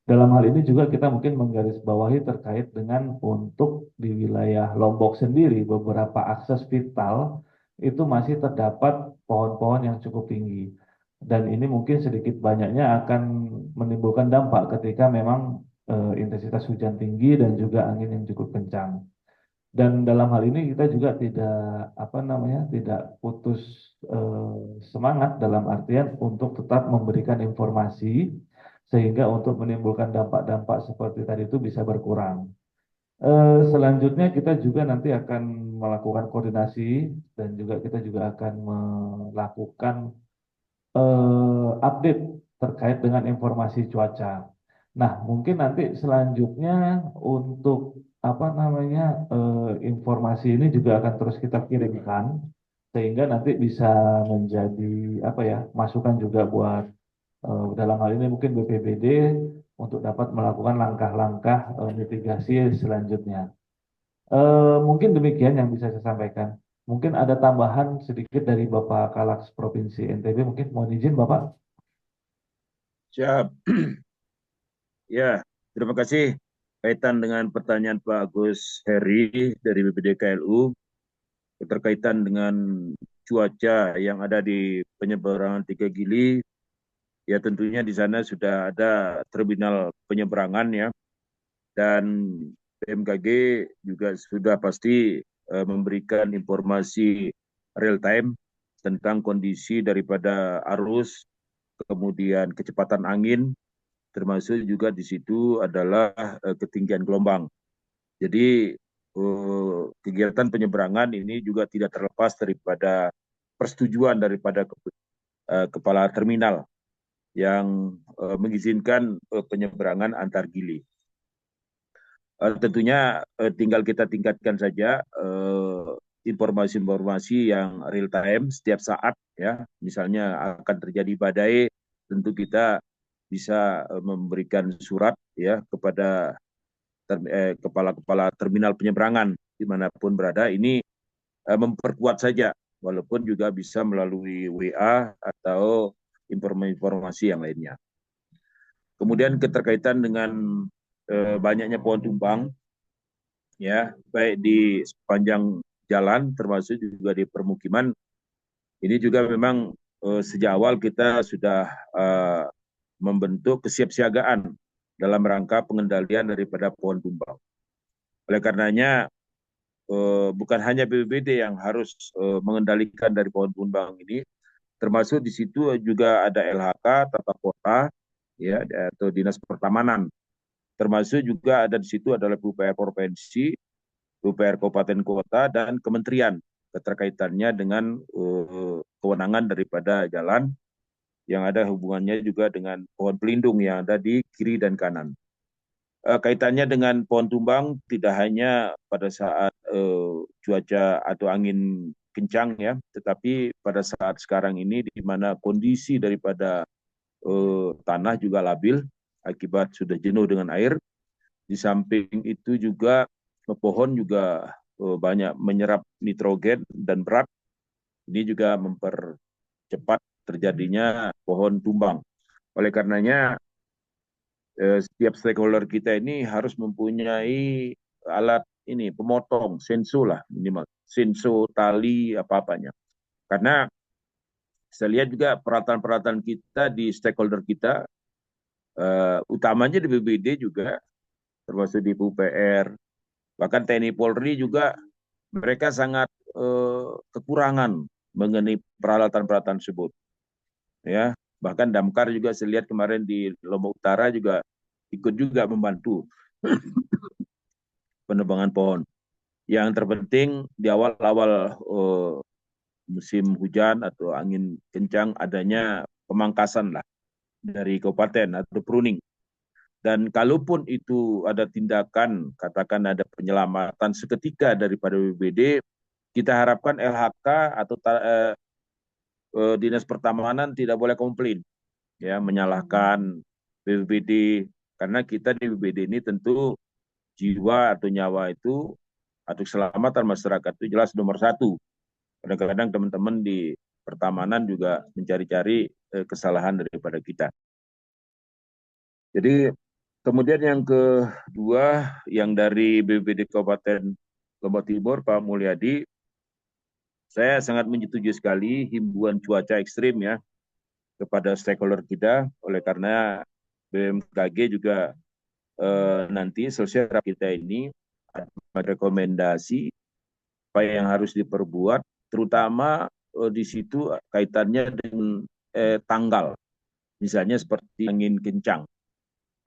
Dalam hal ini juga kita mungkin menggarisbawahi terkait dengan untuk di wilayah Lombok sendiri beberapa akses vital itu masih terdapat pohon-pohon yang cukup tinggi. Dan ini mungkin sedikit banyaknya akan menimbulkan dampak ketika memang intensitas hujan tinggi dan juga angin yang cukup kencang. Dan dalam hal ini kita juga tidak putus semangat dalam artian untuk tetap memberikan informasi sehingga untuk menimbulkan dampak-dampak seperti tadi itu bisa berkurang. Selanjutnya kita juga nanti akan melakukan koordinasi dan juga kita juga akan melakukan update terkait dengan informasi cuaca. Nah, mungkin nanti selanjutnya untuk apa namanya informasi ini juga akan terus kita kirimkan sehingga nanti bisa menjadi apa ya masukan juga buat dalam hal ini mungkin BPBD untuk dapat melakukan langkah-langkah mitigasi selanjutnya. Mungkin demikian yang bisa saya sampaikan. Mungkin ada tambahan sedikit dari Bapak Kalaks Provinsi NTB, mungkin mohon izin Bapak. Siap. Ya, terima kasih. Kaitan dengan pertanyaan Pak Agus Heri dari BPD KLU, keterkaitan dengan cuaca yang ada di penyeberangan 3 Gili, ya tentunya di sana sudah ada terminal penyeberangan ya, dan BMKG juga sudah pasti memberikan informasi real time tentang kondisi daripada arus, kemudian kecepatan angin, termasuk juga di situ adalah ketinggian gelombang. Jadi kegiatan penyeberangan ini juga tidak terlepas daripada persetujuan daripada kepala terminal yang mengizinkan penyeberangan antar gili. Tentunya tinggal kita tingkatkan saja informasi-informasi yang real time setiap saat ya. Misalnya akan terjadi badai, tentu kita bisa memberikan surat ya kepada kepala-kepala terminal penyeberangan dimanapun berada. Ini memperkuat saja, walaupun juga bisa melalui WA atau informasi yang lainnya. Kemudian keterkaitan dengan banyaknya pohon tumbang, ya baik di sepanjang jalan termasuk juga di permukiman. Ini juga memang sejak awal kita sudah membentuk kesiapsiagaan dalam rangka pengendalian daripada pohon tumbang. Oleh karenanya bukan hanya BPBD yang harus mengendalikan dari pohon tumbang ini, termasuk di situ juga ada LHK, tata kota, ya atau dinas pertamanan. Termasuk juga ada di situ adalah PUPR provinsi, PUPR kabupaten kota dan kementerian keterkaitannya dengan kewenangan daripada jalan yang ada hubungannya juga dengan pohon pelindung yang ada di kiri dan kanan. Kaitannya dengan pohon tumbang tidak hanya pada saat cuaca atau angin kencang ya, tetapi pada saat sekarang ini di mana kondisi daripada tanah juga labil akibat sudah jenuh dengan air. Di samping itu juga pohon juga banyak menyerap nitrogen dan berat. Ini juga mempercepat terjadinya pohon tumbang. Oleh karenanya setiap stakeholder kita ini harus mempunyai alat ini pemotong senso lah minimal, senso, tali, apa-apanya. Karena saya lihat juga peralatan-peralatan kita di stakeholder kita, utamanya di BPBD juga, termasuk di PUPR, bahkan TNI Polri juga mereka sangat kekurangan mengenai peralatan-peralatan tersebut. Ya, bahkan Damkar juga saya lihat kemarin di Lombok Utara juga ikut juga membantu penebangan pohon. Yang terpenting di awal-awal musim hujan atau angin kencang adanya pemangkasan lah dari kabupaten atau pruning. Dan kalaupun itu ada tindakan, katakan ada penyelamatan seketika daripada BPBD, kita harapkan LHK atau Dinas Pertamanan tidak boleh komplain, ya menyalahkan BPBD, karena kita di BPBD ini tentu jiwa atau nyawa itu atau keselamatan masyarakat itu jelas nomor satu. Kadang-kadang teman-teman di pertamanan juga mencari-cari kesalahan daripada kita. Jadi kemudian yang kedua, yang dari BPBD Kabupaten Lombok Timur, Pak Mulyadi, saya sangat menyetujui sekali himbauan cuaca ekstrim ya kepada stakeholder kita. Oleh karena BMKG juga nanti selesai rapat kita ini ada rekomendasi apa yang harus diperbuat, terutama di situ kaitannya dengan tanggal, misalnya seperti angin kencang.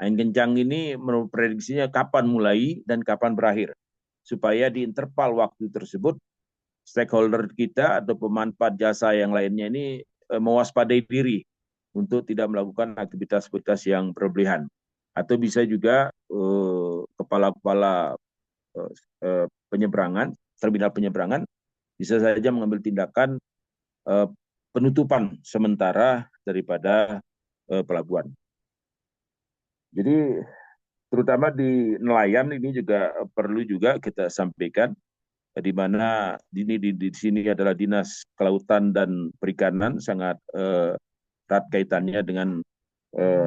Angin kencang ini menurut prediksinya kapan mulai dan kapan berakhir. supaya di interval waktu tersebut stakeholder kita atau pemanfaat jasa yang lainnya ini mewaspadai diri untuk tidak melakukan aktivitas-aktivitas yang berlebihan. Atau bisa juga kepala-kepala penyeberangan, terminal penyeberangan, bisa saja mengambil tindakan penutupan sementara daripada pelabuhan. Jadi terutama di nelayan ini juga perlu juga kita sampaikan, di mana di sini adalah Dinas Kelautan dan Perikanan sangat erat kaitannya dengan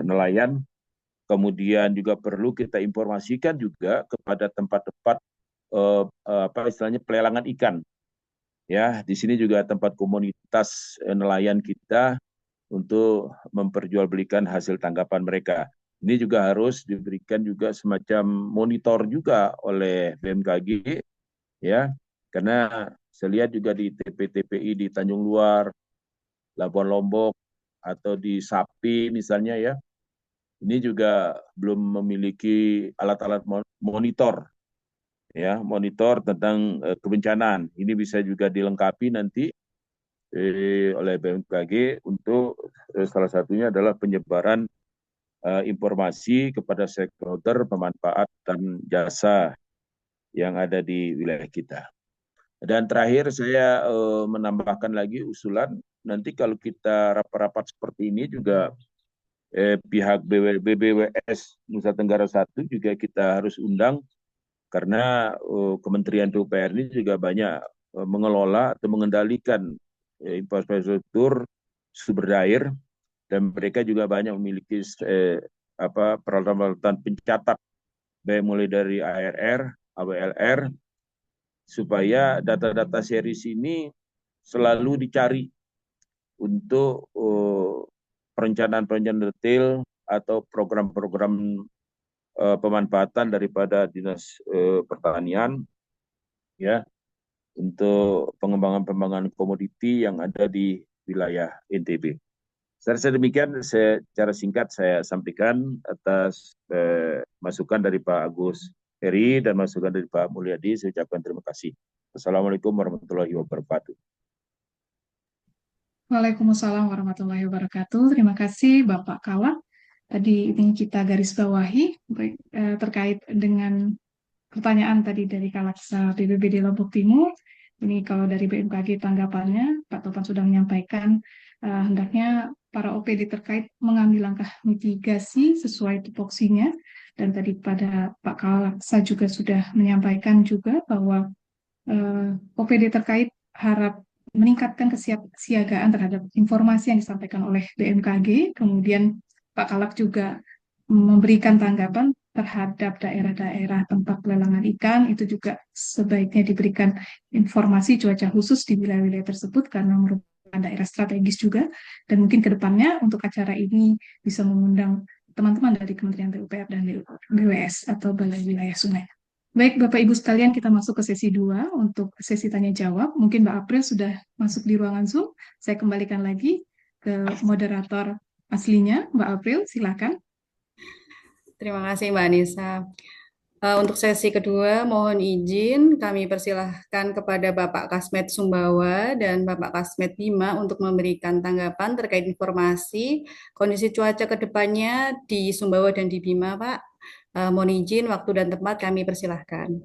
nelayan. Kemudian juga perlu kita informasikan juga kepada tempat-tempat istilahnya pelelangan ikan. Ya, di sini juga tempat komunitas nelayan kita untuk memperjualbelikan hasil tangkapan mereka. Ini juga harus diberikan juga semacam monitor juga oleh BMKG, ya, karena saya lihat juga di TPI di Tanjung Luar, Labuan Lombok, atau di Sapi misalnya ya, ini juga belum memiliki alat-alat monitor, ya, monitor tentang kebencanaan. Ini bisa juga dilengkapi nanti oleh BMKG untuk salah satunya adalah penyebaran informasi kepada stakeholder pemanfaat dan jasa yang ada di wilayah kita. Dan terakhir saya menambahkan lagi usulan, nanti kalau kita rapat-rapat seperti ini juga pihak BBWS Nusa Tenggara I juga kita harus undang, karena Kementerian PUPR ini juga banyak mengelola atau mengendalikan infrastruktur sumber air, dan mereka juga banyak memiliki peralatan-peralatan pencatat, baik mulai dari ARR, AWLR, supaya data-data series ini selalu dicari untuk perencanaan-perencanaan detail atau program-program pemanfaatan daripada Dinas Pertanian, ya, untuk pengembangan komoditi yang ada di wilayah NTB. Secara demikian, secara singkat saya sampaikan atas masukan dari Pak Agus Heri dan masukan dari Pak Mulyadi. Saya ucapkan terima kasih. Assalamualaikum warahmatullahi wabarakatuh. Waalaikumsalam warahmatullahi wabarakatuh. Terima kasih Bapak Kalak. Tadi ini kita garis bawahi terkait dengan pertanyaan tadi dari Kalaksa BPBD Lombok Timur. Ini kalau dari BMKG tanggapannya, Pak Topan sudah menyampaikan hendaknya para OPD terkait mengambil langkah mitigasi sesuai tupoksinya. Dan tadi pada Pak Kalaksa juga sudah menyampaikan juga bahwa OPD terkait harap meningkatkan kesiagaan terhadap informasi yang disampaikan oleh BMKG. Kemudian Pak Kalak juga memberikan tanggapan terhadap daerah-daerah tempat pelelangan ikan, itu juga sebaiknya diberikan informasi cuaca khusus di wilayah-wilayah tersebut karena merupakan daerah strategis juga. Dan mungkin ke depannya untuk acara ini bisa mengundang teman-teman dari Kementerian PUPR dan BWS atau Balai Wilayah Sungai. Baik, Bapak Ibu sekalian, kita masuk ke sesi 2 untuk sesi tanya jawab. Mungkin Mbak April sudah masuk di ruangan Zoom. Saya kembalikan lagi ke moderator aslinya, Mbak April, silakan. Terima kasih Mbak Anissa. Untuk sesi kedua, mohon izin kami persilahkan kepada Bapak Kasmet Sumbawa dan Bapak Kasmet Bima untuk memberikan tanggapan terkait informasi kondisi cuaca ke depannya di Sumbawa dan di Bima, Pak. Mohon izin, waktu dan tempat kami persilahkan.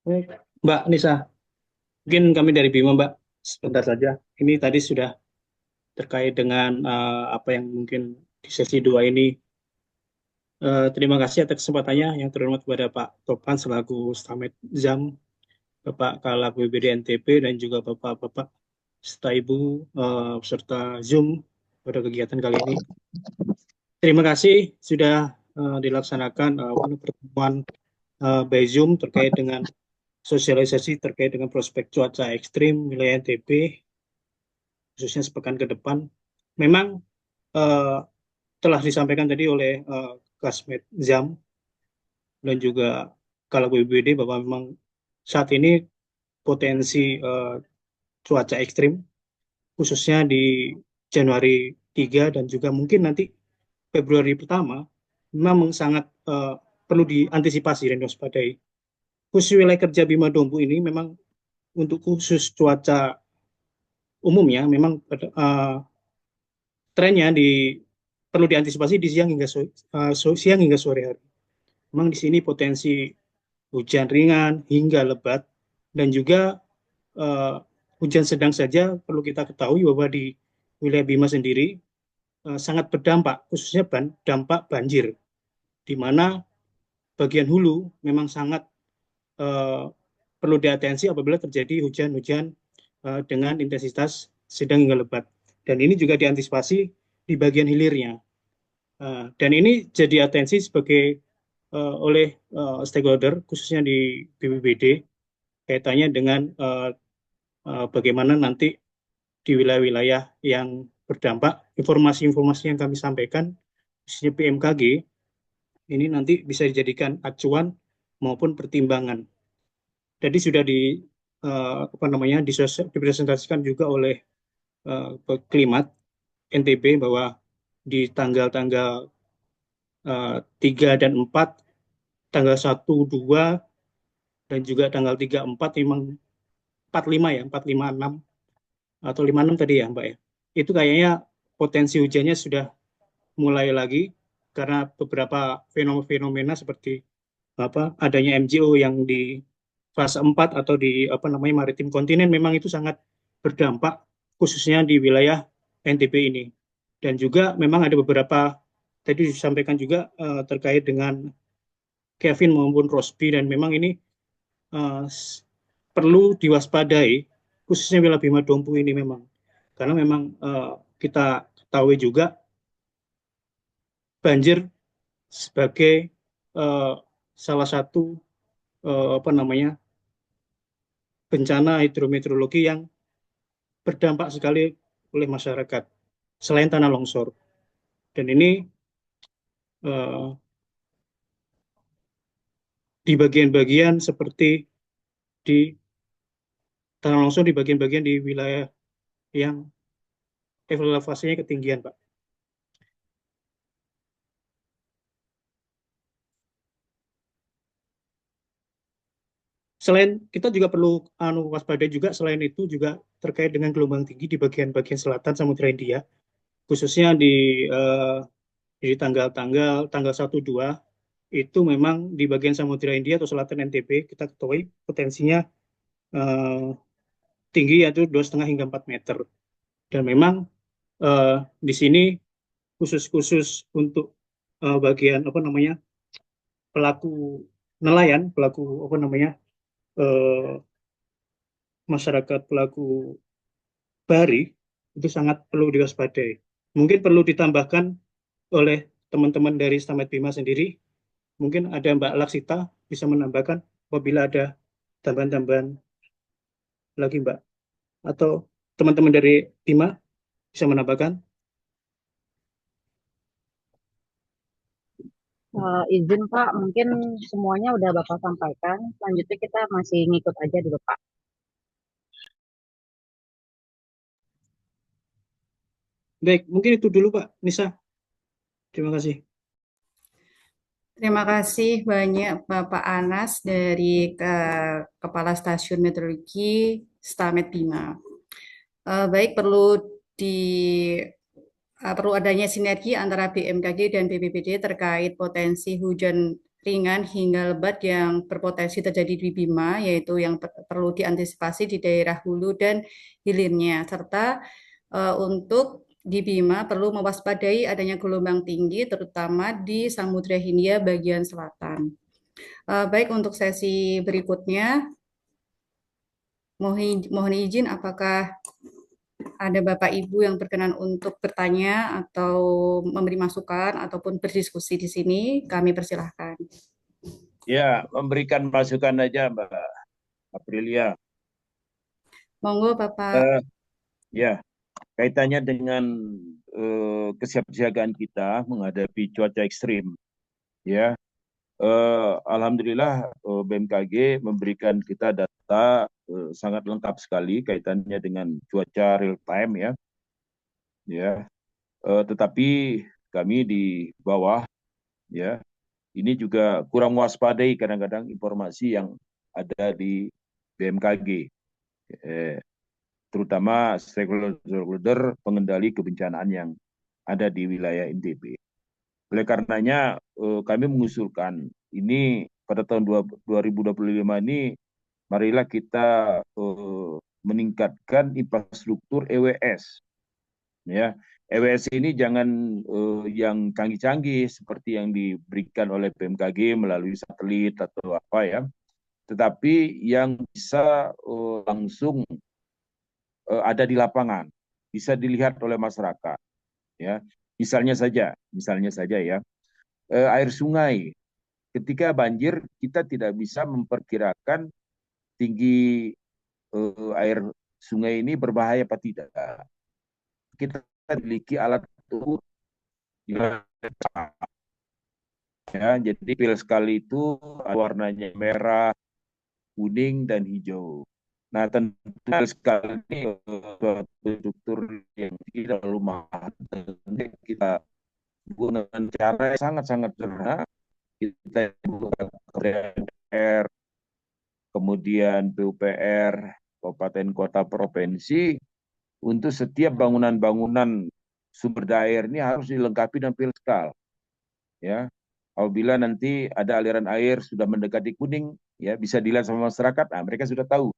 Baik, Mbak Nisa. Mungkin kami dari Bima, Mbak, sebentar saja. Ini tadi sudah terkait dengan apa yang mungkin di sesi 2 ini. Terima kasih atas kesempatannya yang terhormat kepada Pak Topan selaku Stamet Zam, Bapak Kalak BPBD NTB, dan juga Bapak-Bapak serta Ibu peserta Zoom pada kegiatan kali ini. Terima kasih sudah dilaksanakan pertemuan by Zoom terkait dengan sosialisasi terkait dengan prospek cuaca ekstrim wilayah NTB, khususnya sepekan ke depan. Memang telah disampaikan tadi oleh Kasmet Zam dan juga Kalak BPBD bahwa memang saat ini potensi cuaca ekstrim, khususnya di Januari 3 dan juga mungkin nanti Februari pertama, memang sangat perlu diantisipasi dan diwaspadai. Khusus wilayah kerja Bima Dompu ini memang untuk khusus cuaca umumnya memang trennya perlu diantisipasi di siang hingga sore hari. Memang di sini potensi hujan ringan hingga lebat dan juga hujan sedang saja perlu kita ketahui bahwa di wilayah Bima sendiri sangat berdampak, khususnya dampak banjir, di mana bagian hulu memang sangat perlu diatensi apabila terjadi hujan-hujan dengan intensitas sedang hingga lebat. Dan ini juga diantisipasi di bagian hilirnya. Dan ini jadi atensi oleh stakeholder, khususnya di BPBD, kaitannya dengan bagaimana nanti di wilayah-wilayah yang berdampak, informasi-informasi yang kami sampaikan, khususnya BMKG, ini nanti bisa dijadikan acuan maupun pertimbangan. Jadi sudah dipresentasikan juga oleh Klimat NTB bahwa di tanggal-tanggal 3 dan 4, tanggal 1, 2, dan juga tanggal 3, 4, memang 45 ya, 4, 5, 6, atau 5, 6 tadi ya Mbak ya. Itu kayaknya potensi hujannya sudah mulai lagi karena beberapa fenomena seperti adanya MJO yang di fase 4 atau di maritim kontinen memang itu sangat berdampak khususnya di wilayah NTB ini. Dan juga memang ada beberapa tadi disampaikan juga terkait dengan Kevin maupun Rosby, dan memang ini perlu diwaspadai khususnya wilayah Bima Dompu ini memang karena memang kita ketahui juga banjir sebagai salah satu bencana hidrometeorologi yang berdampak sekali oleh masyarakat selain tanah longsor. Dan ini di bagian-bagian seperti di tanah longsor di bagian-bagian di wilayah yang elevasinya ketinggian, Pak. Selain kita juga perlu waspada juga, selain itu juga terkait dengan gelombang tinggi di bagian-bagian selatan Samudra Hindia, khususnya di tanggal 1, 2, itu memang di bagian Samudra Hindia atau selatan NTB kita ketahui potensinya tinggi, yaitu 2,5 hingga 4 meter. Dan memang di sini khusus untuk bagian pelaku nelayan, pelaku masyarakat pelaku bari itu sangat perlu diwaspadai. Mungkin perlu ditambahkan oleh teman-teman dari Stamet Bima sendiri, mungkin ada Mbak Laksita bisa menambahkan apabila ada tambahan-tambahan lagi Mbak, atau teman-teman dari Bima bisa menambahkan. Izin Pak, mungkin semuanya udah Bapak sampaikan. Selanjutnya kita masih ngikut aja dulu Pak. Baik, mungkin itu dulu Pak Nisa. Terima kasih. Terima kasih banyak Bapak Anas dari Kepala Stasiun Meteorologi Stamet Bima. Baik, perlu adanya sinergi antara BMKG dan BPBD terkait potensi hujan ringan hingga lebat yang berpotensi terjadi di Bima, yaitu yang perlu diantisipasi di daerah hulu dan hilirnya, serta untuk di Bima perlu mewaspadai adanya gelombang tinggi terutama di Samudra Hindia bagian selatan. Baik, untuk sesi berikutnya mohon izin apakah ada Bapak Ibu yang berkenan untuk bertanya atau memberi masukan ataupun berdiskusi di sini, kami persilahkan. Ya, memberikan masukan aja Mbak Aprilia. Monggo Bapak. Ya, kaitannya dengan kesiapsiagaan kita menghadapi cuaca ekstrim, ya. Alhamdulillah BMKG memberikan kita data sangat lengkap sekali kaitannya dengan cuaca real time, ya. Tetapi kami di bawah, ya, ini juga kurang waspadai kadang-kadang informasi yang ada di BMKG, terutama stakeholder pengendali kebencanaan yang ada di wilayah NTB. Oleh karenanya kami mengusulkan ini pada tahun 2025 ini marilah kita meningkatkan infrastruktur EWS, ya. EWS ini jangan yang canggih-canggih seperti yang diberikan oleh BMKG melalui satelit atau apa, ya, tetapi yang bisa langsung ada di lapangan, bisa dilihat oleh masyarakat, ya. Misalnya saja, ya, air sungai. Ketika banjir, kita tidak bisa memperkirakan tinggi air sungai ini berbahaya apa tidak. Kita memiliki alat ukur, ya, jadi pil sekali itu warnanya merah, kuning, dan hijau. Nah, tentu sekali ini struktur yang tidak terlalu mahal. Kita gunakan cara yang sangat-sangat sederhana. Kita buka KPR, kemudian PUPR, kabupaten kota provinsi, untuk setiap bangunan-bangunan sumber daya air ini harus dilengkapi dengan pilskal, ya. Apabila nanti ada aliran air sudah mendekati kuning, ya, bisa dilihat sama masyarakat, nah, mereka sudah tahu,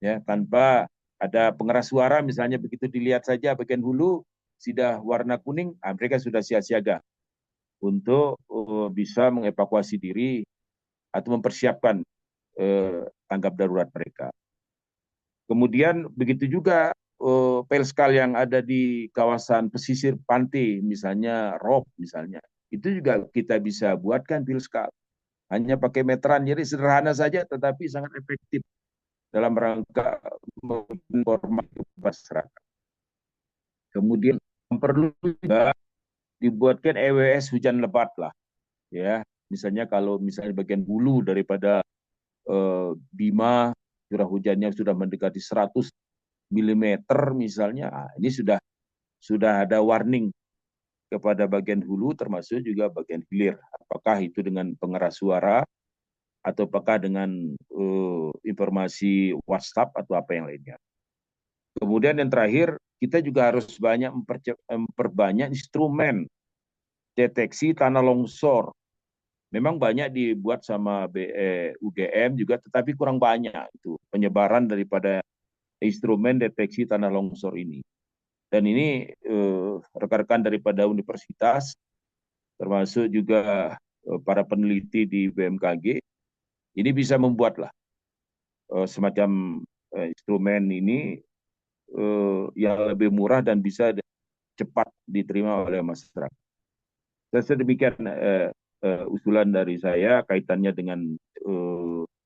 ya, tanpa ada pengeras suara, misalnya begitu dilihat saja bagian hulu sudah warna kuning, nah, mereka sudah siap-siaga untuk bisa mengevakuasi diri atau mempersiapkan tanggap darurat mereka. Kemudian begitu juga pelskal yang ada di kawasan pesisir pantai, misalnya ROP misalnya, itu juga kita bisa buatkan pelskal. Hanya pakai meteran, jadi sederhana saja tetapi sangat efektif dalam rangka menginformasi masyarakat. Kemudian perlu juga dibuatkan EWS hujan lebat lah, ya. Misalnya kalau misalnya bagian hulu daripada Bima curah hujannya sudah mendekati 100 mm misalnya, ini sudah ada warning kepada bagian hulu termasuk juga bagian hilir. Apakah itu dengan pengeras suara atau apakah dengan informasi WhatsApp atau apa yang lainnya. Kemudian yang terakhir, kita juga harus banyak memperbanyak instrumen deteksi tanah longsor. Memang banyak dibuat sama UGM juga, tetapi kurang banyak itu penyebaran daripada instrumen deteksi tanah longsor ini. Dan ini rekan-rekan daripada universitas, termasuk juga para peneliti di BMKG, ini bisa membuatlah semacam instrumen ini yang lebih murah dan bisa cepat diterima oleh masyarakat. Saya demikian usulan dari saya kaitannya dengan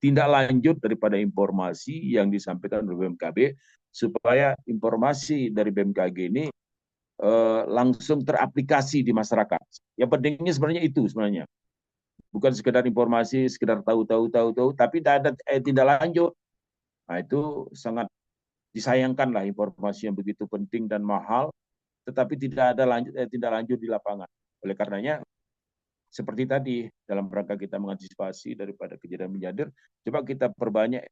tindak lanjut daripada informasi yang disampaikan oleh BMKG, supaya informasi dari BMKG ini langsung teraplikasi di masyarakat. Yang pentingnya sebenarnya itu sebenarnya. Bukan sekedar informasi, sekedar tahu, tapi tidak ada tindak lanjut. Nah, itu sangat disayangkan lah informasi yang begitu penting dan mahal, tetapi tidak ada tindak lanjut di lapangan. Oleh karenanya, seperti tadi, dalam rangka kita mengantisipasi daripada kejadian menjadi, coba kita perbanyak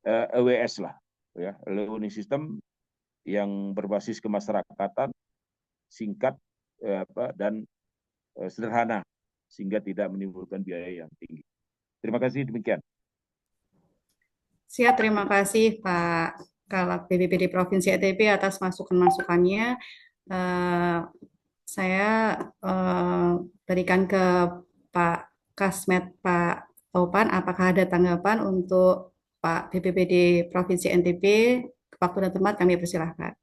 EWS lah, ya, learning system yang berbasis kemasyarakatan, singkat dan sederhana, sehingga tidak menimbulkan biaya yang tinggi. Terima kasih, demikian. Siap, terima kasih Pak Kalak BPBD Provinsi NTB atas masukan-masukannya. Saya berikan ke Pak Kasmet, Pak Topan, apakah ada tanggapan untuk Pak BPBD Provinsi NTB? Waktu dan tempat kami persilahkan.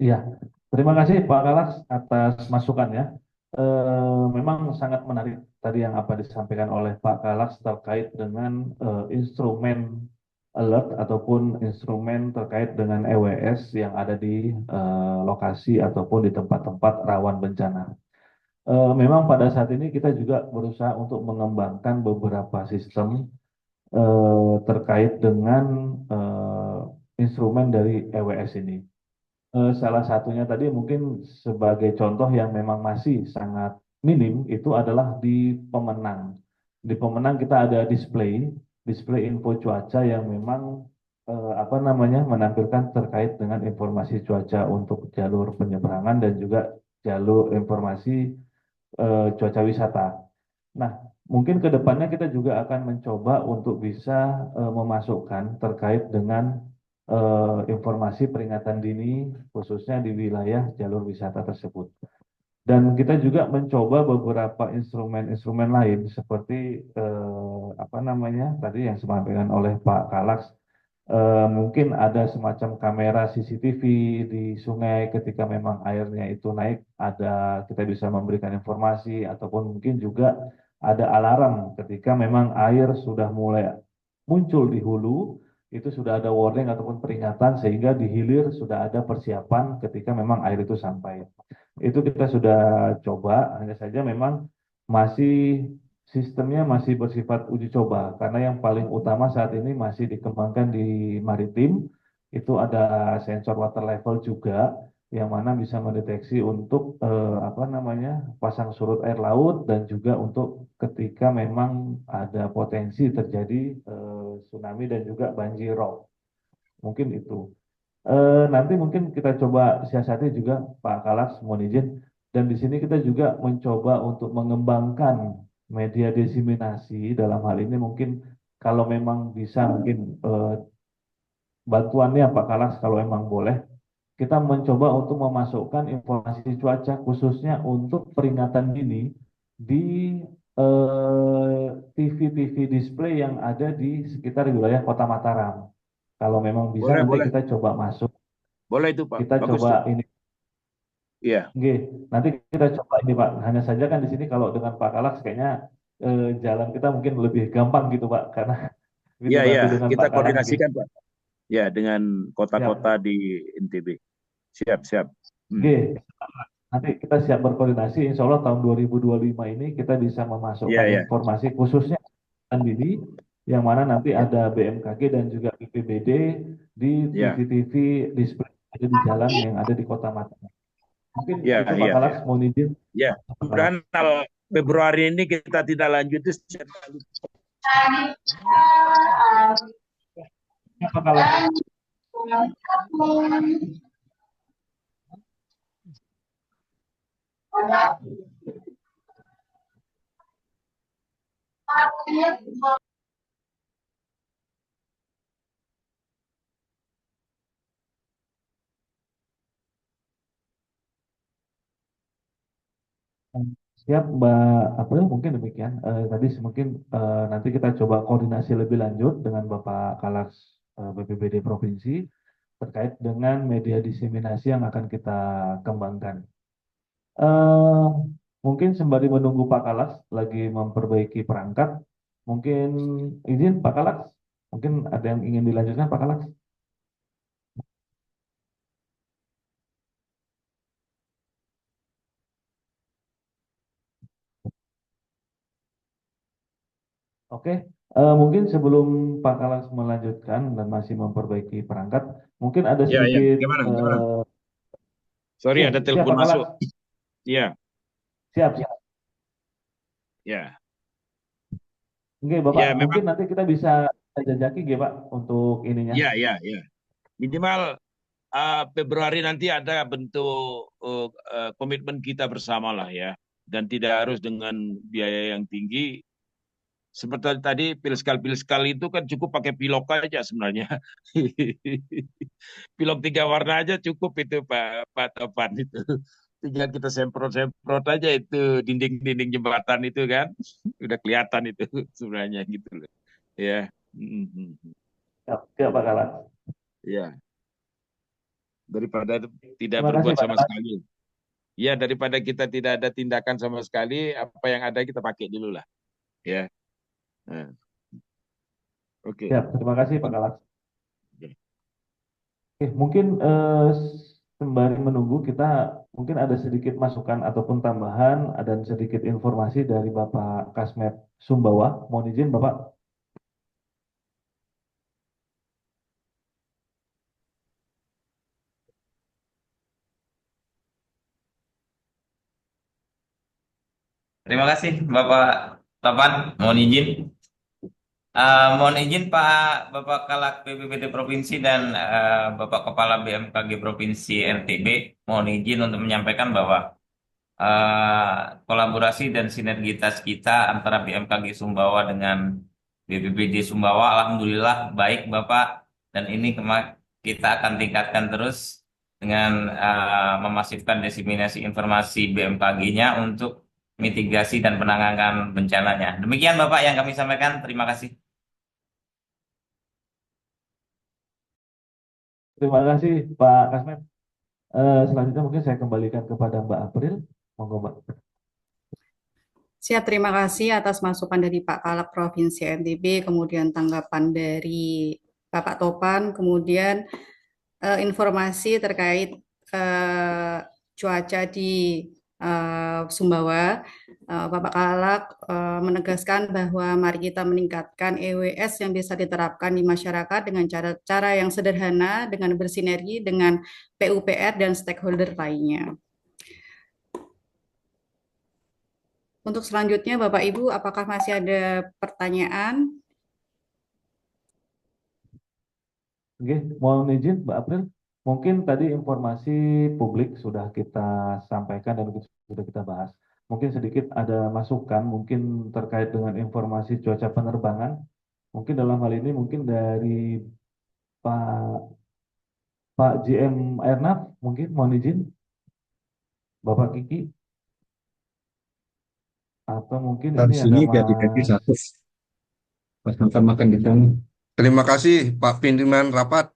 Iya, terima kasih Pak Kalas atas masukannya. Memang sangat menarik tadi yang apa disampaikan oleh Pak Kalas terkait dengan instrumen alert ataupun instrumen terkait dengan EWS yang ada di lokasi ataupun di tempat-tempat rawan bencana. Memang pada saat ini kita juga berusaha untuk mengembangkan beberapa sistem terkait dengan instrumen dari EWS ini. Salah satunya tadi mungkin sebagai contoh yang memang masih sangat minim itu adalah di pemenang. Di pemenang kita ada display info cuaca yang memang apa namanya menampilkan terkait dengan informasi cuaca untuk jalur penyeberangan dan juga jalur informasi cuaca wisata. Nah, mungkin ke depannya kita juga akan mencoba untuk bisa memasukkan terkait dengan informasi peringatan dini khususnya di wilayah jalur wisata tersebut. Dan kita juga mencoba beberapa instrumen-instrumen lain seperti apa namanya tadi yang disampaikan oleh Pak Kalax, mungkin ada semacam kamera CCTV di sungai ketika memang airnya itu naik, ada kita bisa memberikan informasi ataupun mungkin juga ada alarm ketika memang air sudah mulai muncul di hulu, itu sudah ada warning ataupun peringatan sehingga di hilir sudah ada persiapan ketika memang air itu sampai. Itu kita sudah coba, hanya saja memang masih sistemnya masih bersifat uji coba karena yang paling utama saat ini masih dikembangkan di maritim. Itu ada sensor water level juga yang mana bisa mendeteksi untuk apa namanya pasang surut air laut dan juga untuk ketika memang ada potensi terjadi tsunami dan juga banjir rob. Mungkin itu. Nanti mungkin kita coba siasati juga Pak Kalas, mohon izin. Dan di sini kita juga mencoba untuk mengembangkan media diseminasi dalam hal ini mungkin kalau memang bisa mungkin bantuannya Pak Kalas kalau memang boleh kita mencoba untuk memasukkan informasi cuaca khususnya untuk peringatan dini di TV-TV display yang ada di sekitar wilayah Kota Mataram. Kalau memang bisa Boleh, nanti boleh. kita coba masuk. Boleh itu Pak, Kita bagus coba tuh. ini. Iya, Oke, nanti kita coba ini Pak. Hanya saja kan di sini kalau dengan Pak Kalax kayaknya jalan kita mungkin lebih gampang gitu Pak, karena iya, iya. dibantu dengan Kita Pak Kalax. koordinasikan Pak. Ya, dengan Siap. kota-kota di NTB. Siap, siap. Oke, nanti kita siap berkoordinasi. Insya Allah tahun 2025 ini kita bisa memasukkan Iya, iya. informasi khususnya peringatan dini yang mana nanti Ya. ada BMKG dan juga BPBD di Ya. TV-TV display yang ada di jalan yang ada di Kota Mataram. Mungkin Ya, itu Pak ya, Kalax ya. mohon izin. Ya, mudah-mudahan tanggal Februari ini kita tidak lanjuti. Pak Kalax. Siap Mbak April, mungkin demikian. Tadi mungkin nanti kita coba koordinasi lebih lanjut dengan Bapak Kalax BPBD Provinsi terkait dengan media diseminasi yang akan kita kembangkan. Eh, Mungkin sembari menunggu Pak Kalax lagi memperbaiki perangkat, mungkin izin Pak Kalax, mungkin ada yang ingin dilanjutkan Pak Kalax? Oke, mungkin sebelum Pak Kalax melanjutkan dan masih memperbaiki perangkat, mungkin ada Ya, ya. sedikit Gimana, gimana? Sorry, ada siap telepon Pak masuk. Kalax. Iya, Siap, siap. ya. Oke, Bapak, Ya, memang. mungkin nanti kita bisa jajaki ya, Pak, untuk ininya. Ya, ya, ya. Minimal Februari nanti ada bentuk komitmen kita bersama lah ya. Dan tidak harus dengan biaya yang tinggi. Seperti tadi pilskal itu kan cukup pakai pilok aja sebenarnya. Pilok 3 warna aja cukup itu Pak Topan itu. Tinggal kita semprot aja itu dinding-dinding jembatan itu kan. Udah kelihatan itu sebenarnya gitu loh. Ya. Siap, siap Pak Kalax. Ya. Daripada tidak Terima kasih berbuat Pak sama Kalax. sekali. Ya, daripada kita tidak ada tindakan sama sekali, apa yang ada kita pakai dulu lah. Ya. Nah. Oke. Siap, terima kasih Pak Kalax. Oke, mungkin sembari menunggu kita mungkin ada sedikit masukan ataupun tambahan dan sedikit informasi dari Bapak Kasmet Sumbawa. Mohon izin Bapak. Terima kasih Bapak Tapan, mohon izin. Mohon izin Bapak Kalak BPPT Provinsi dan Bapak Kepala BMKG Provinsi NTB, mohon izin untuk menyampaikan bahwa kolaborasi dan sinergitas kita antara BMKG Sumbawa dengan BPBD Sumbawa, alhamdulillah baik Bapak, dan ini kita akan tingkatkan terus dengan memasifkan diseminasi informasi BMKG-nya untuk mitigasi dan penanganan bencananya. Demikian Bapak yang kami sampaikan. Terima kasih. Terima kasih Pak Kasmet. Selanjutnya mungkin saya kembalikan kepada Mbak April. Monggo Mbak. Siap, terima kasih atas masukan dari Pak Kalak Provinsi NTB, kemudian tanggapan dari Bapak Topan, kemudian informasi terkait cuaca di Sumbawa. Bapak Kalak menegaskan bahwa mari kita meningkatkan EWS yang bisa diterapkan di masyarakat dengan cara-cara yang sederhana, dengan bersinergi dengan PUPR dan stakeholder lainnya. Untuk selanjutnya, Bapak Ibu, apakah masih ada pertanyaan? Oke, mohon izin Mbak April. Mungkin tadi informasi publik sudah kita sampaikan dan sudah kita bahas. Mungkin sedikit ada masukan, mungkin terkait dengan informasi cuaca penerbangan. Mungkin dalam hal ini mungkin dari Pak GM Airnav, mungkin mohon izin, Bapak Kiki, atau mungkin ini Harus ada ini biar dibagi Mas. satu. Pas makan di sana. Terima kasih Pak Pimpinan Rapat.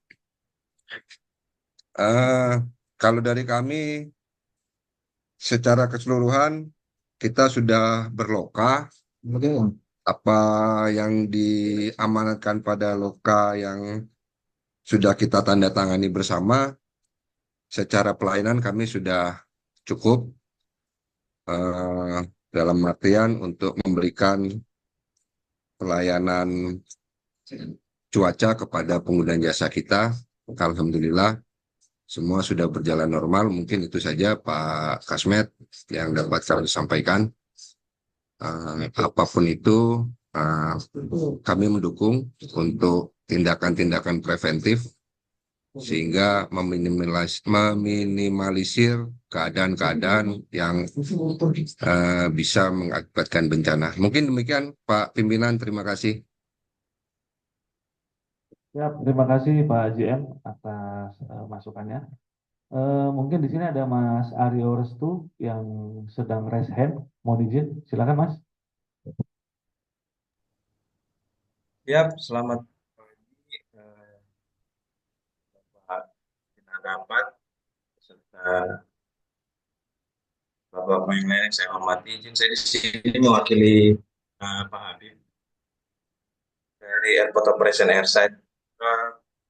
Kalau dari kami secara keseluruhan kita sudah berloka. Apa yang diamanatkan pada loka yang sudah kita tanda tangani bersama, secara pelayanan kami sudah cukup dalam artian untuk memberikan pelayanan cuaca kepada pengguna jasa kita. Alhamdulillah semua sudah berjalan normal. Mungkin itu saja Pak Kasmet yang dapat saya sampaikan. Apapun itu kami mendukung untuk tindakan-tindakan preventif sehingga meminimalisir keadaan-keadaan yang bisa mengakibatkan bencana. Mungkin demikian Pak Pimpinan, terima kasih. Ya, terima kasih Pak JM atas masukannya. Mungkin di sini ada Mas Aryo Restu yang sedang raise hand. Mohon izin, silakan Mas. Ya, selamat pagi Bapak Pimpinan Rapat serta Bapak yang lain yang saya hormati. Izin saya di sini mewakili Pak Habib dari Airport Operation Airside.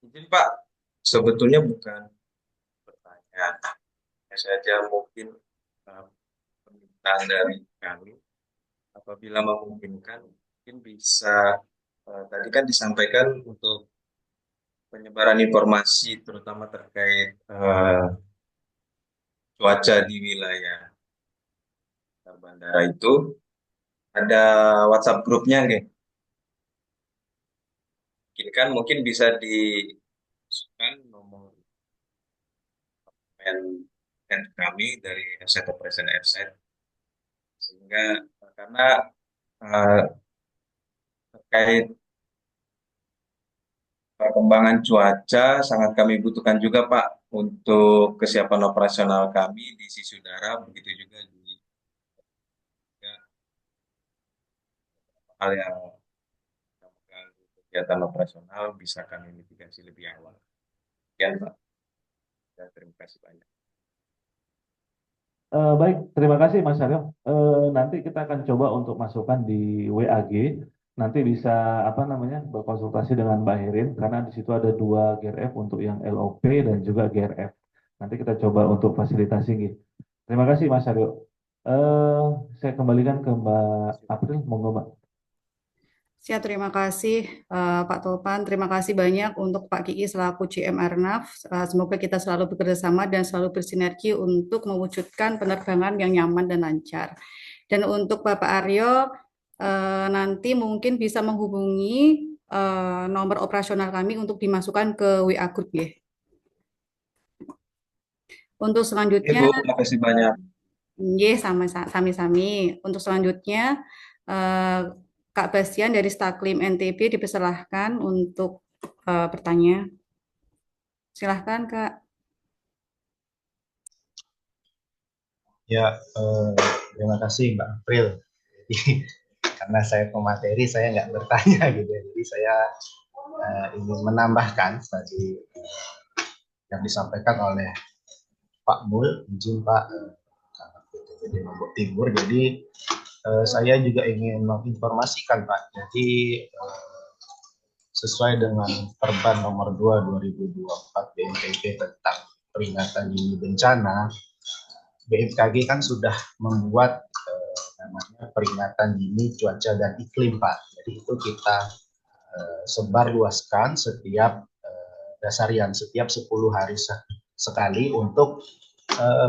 Izin Pak, sebetulnya bukan pertanyaan, saja mungkin permintaan dari kami apabila memungkinkan mungkin bisa tadi kan disampaikan untuk penyebaran informasi terutama terkait cuaca di wilayah bandara itu ada WhatsApp grupnya nggih? Mungkin bisa dimasukkan nomor hand kami dari Asset Operation Airside sehingga karena terkait perkembangan cuaca sangat kami butuhkan juga Pak untuk kesiapan operasional kami di sisi udara, begitu juga di hal yang mengganggu kegiatan operasional bisa kami mitigasi lebih awal. Sekian Pak. Dan terima kasih banyak. Baik, terima kasih Mas Aryo. Nanti kita akan coba untuk masukkan di WAG. nanti bisa apa namanya berkonsultasi dengan Mbak Herin karena di situ ada 2 GRF untuk yang LOP dan juga GRF. Nanti kita coba untuk fasilitasi gitu. Terima kasih Mas Aryo. Saya kembalikan ke Mbak April, monggo Mbak. Siap, terima kasih Pak Topan. Terima kasih banyak untuk Pak Kiki selaku GM Airnav. Semoga kita selalu bekerja sama dan selalu bersinergi untuk mewujudkan penerbangan yang nyaman dan lancar. Dan untuk Bapak Aryo, nanti mungkin bisa menghubungi nomor operasional kami untuk dimasukkan ke WA Group ya. Untuk selanjutnya, Ibu, terima kasih banyak. sami-sami. Untuk selanjutnya, Kak Bastian dari Staklim NTB dipersilahkan untuk bertanya. Silahkan Kak. Ya, terima kasih Mbak April. Jadi, karena saya pemateri, saya nggak bertanya gitu ya. Jadi saya ingin menambahkan tadi yang disampaikan oleh Pak Mul, izin Pak BPBD Lombok Timur. Jadi saya juga ingin menginformasikan Pak. Jadi sesuai dengan Perban nomor 2 2024 BNPB tentang peringatan dini bencana, BMKG kan sudah membuat namanya peringatan dini cuaca dan iklim Pak. Jadi itu kita sebarluaskan setiap dasarian, setiap 10 hari sekali untuk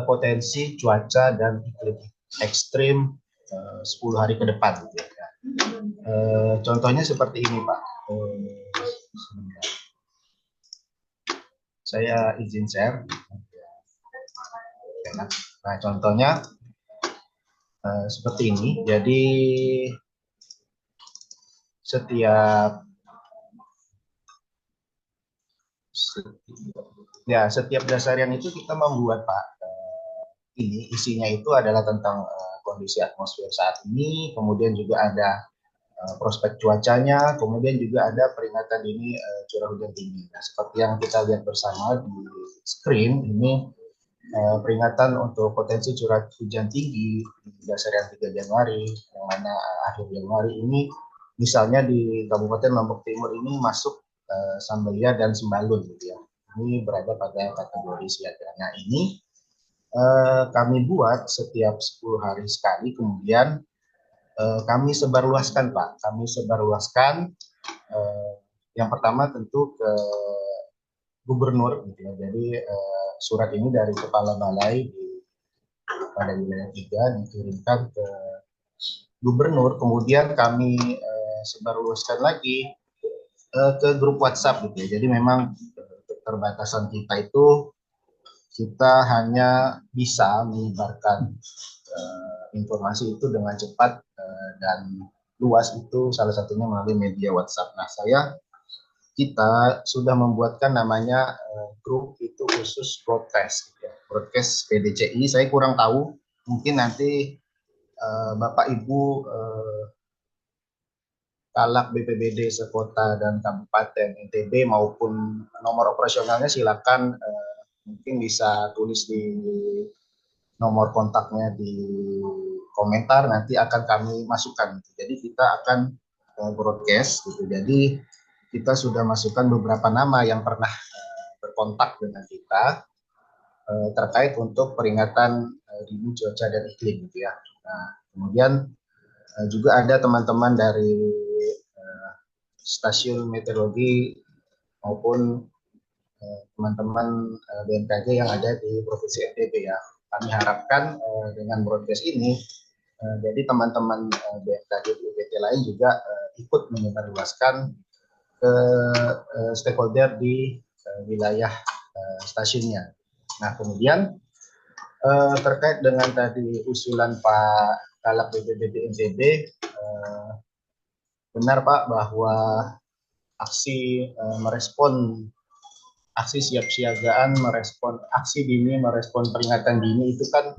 potensi cuaca dan iklim ekstrim 10 hari ke depan. Gitu ya. Contohnya seperti ini Pak. Saya izin share. Nah, contohnya seperti ini. Jadi setiap dasarian itu kita membuat Pak. Ini isinya itu adalah tentang kondisi atmosfer saat ini, kemudian juga ada prospek cuacanya, kemudian juga ada peringatan dini curah hujan tinggi. Nah, seperti yang kita lihat bersama di screen ini. Peringatan untuk potensi curah hujan tinggi di dasarian 3 Januari, yang mana akhir Januari ini, misalnya di Kabupaten Lombok Timur ini masuk Sambelia dan Sembalun, gitu ya. Ini berada pada kategori siaga. Nah ini kami buat setiap 10 hari sekali, kemudian kami sebarluaskan Pak. Kami sebarluaskan yang pertama tentu ke Gubernur, gitu ya. Jadi surat ini dari Kepala Balai pada wilayah 3 dikirimkan ke Gubernur, kemudian kami sebarluaskan lagi ke grup WhatsApp gitu ya. Jadi memang keterbatasan kita itu kita hanya bisa menyebarkan informasi itu dengan cepat dan luas, itu salah satunya melalui media WhatsApp. Nah, kita sudah membuatkan namanya grup itu khusus broadcast, gitu ya. Broadcast PDCI. Saya kurang tahu, mungkin nanti Bapak Ibu Kalak BPBD sekota dan kabupaten NTB maupun nomor operasionalnya silakan mungkin bisa tulis di nomor kontaknya di komentar, nanti akan kami masukkan. Jadi kita akan broadcast gitu. Jadi kita sudah masukkan beberapa nama yang pernah berkontak dengan kita terkait untuk peringatan dini cuaca dan iklim gitu ya. Nah, kemudian juga ada teman-teman dari stasiun meteorologi maupun teman-teman BMKG yang ada di Provinsi NTB ya. Kami harapkan dengan broadcast ini jadi teman-teman BMKG di UPT lain juga ikut menyebarluaskan ke stakeholder di wilayah stasiunnya. Nah, kemudian terkait dengan tadi usulan Pak Kalak BPBD NTB, benar Pak bahwa aksi merespon, aksi siapsiagaan merespon aksi dini, merespon peringatan dini itu kan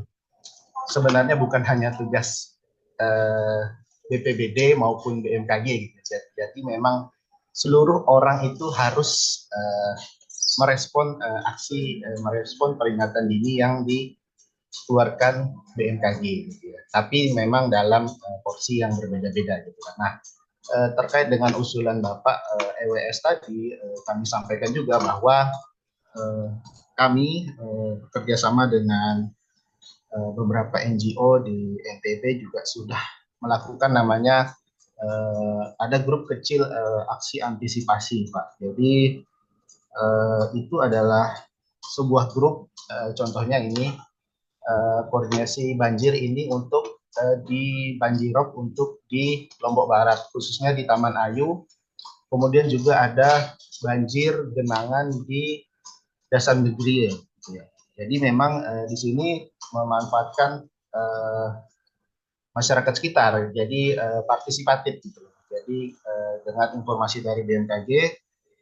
sebenarnya bukan hanya tugas BPBD maupun BMKG gitu. Jadi memang seluruh orang itu harus merespon merespon peringatan dini yang dikeluarkan BMKG gitu ya. Tapi memang dalam porsi yang berbeda-beda gitu. Nah, terkait dengan usulan Bapak EWS tadi, kami sampaikan juga bahwa kami bekerjasama dengan beberapa NGO di NTB juga sudah melakukan namanya ada grup kecil aksi antisipasi, Pak. Jadi itu adalah sebuah grup, contohnya ini koordinasi banjir ini untuk di Banjirop untuk di Lombok Barat, khususnya di Taman Ayu. Kemudian juga ada banjir genangan di Dasar Negeri. Ya. Jadi memang di sini memanfaatkan masyarakat sekitar, jadi partisipatif gitu. Jadi dengan informasi dari BMKG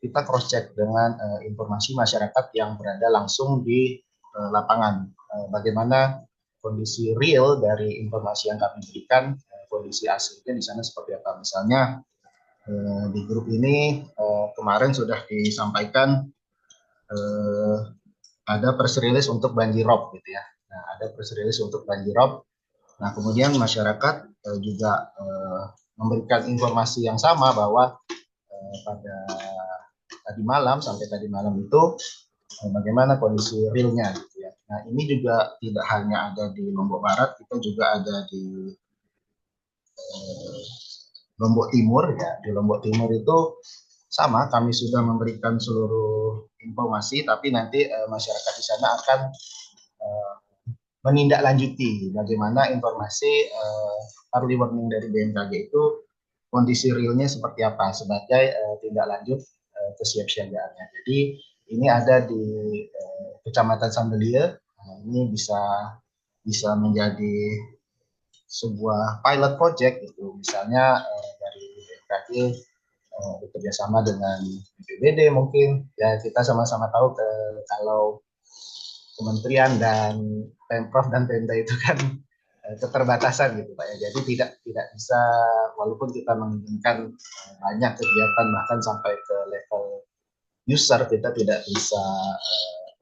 kita cross check dengan informasi masyarakat yang berada langsung di lapangan. Bagaimana kondisi real dari informasi yang kami berikan, kondisi aslinya di sana seperti apa. Misalnya di grup ini kemarin sudah disampaikan ada press release untuk Banjirop gitu ya. Nah, ada press release untuk Banjirop. Nah, kemudian masyarakat juga memberikan informasi yang sama bahwa pada tadi malam sampai tadi malam itu bagaimana kondisi realnya gitu ya. Nah, ini juga tidak hanya ada di Lombok Barat, kita juga ada di Lombok Timur ya. Di Lombok Timur itu sama, kami sudah memberikan seluruh informasi, tapi nanti masyarakat di sana akan menindaklanjuti bagaimana informasi early warning dari BMKG itu kondisi realnya seperti apa sebagai tindak lanjut kesiapsiagaannya. Jadi ini ada di Kecamatan Sambelia. Nah, ini bisa menjadi sebuah pilot project itu, misalnya dari BMKG bekerjasama dengan BPBD mungkin ya, kita sama-sama tahu kalau kementerian dan Pemprov dan Pemda itu kan keterbatasan gitu Pak ya. Jadi tidak bisa, walaupun kita menginginkan banyak kegiatan bahkan sampai ke level user, kita tidak bisa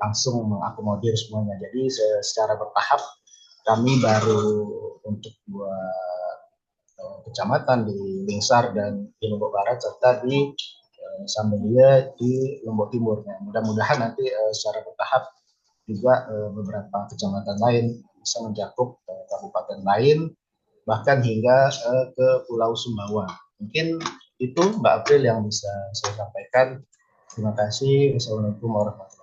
langsung mengakomodir semuanya. Jadi secara bertahap kami baru untuk dua kecamatan di Lingsar dan di Lombok Barat serta di Sambelia di Lombok Timur. Mudah-mudahan nanti secara bertahap juga beberapa kecamatan lain bisa mencakup kabupaten lain, bahkan hingga ke Pulau Sumbawa. Mungkin itu Mbak April yang bisa saya sampaikan. Terima kasih. Wassalamualaikum warahmatullahi wabarakatuh.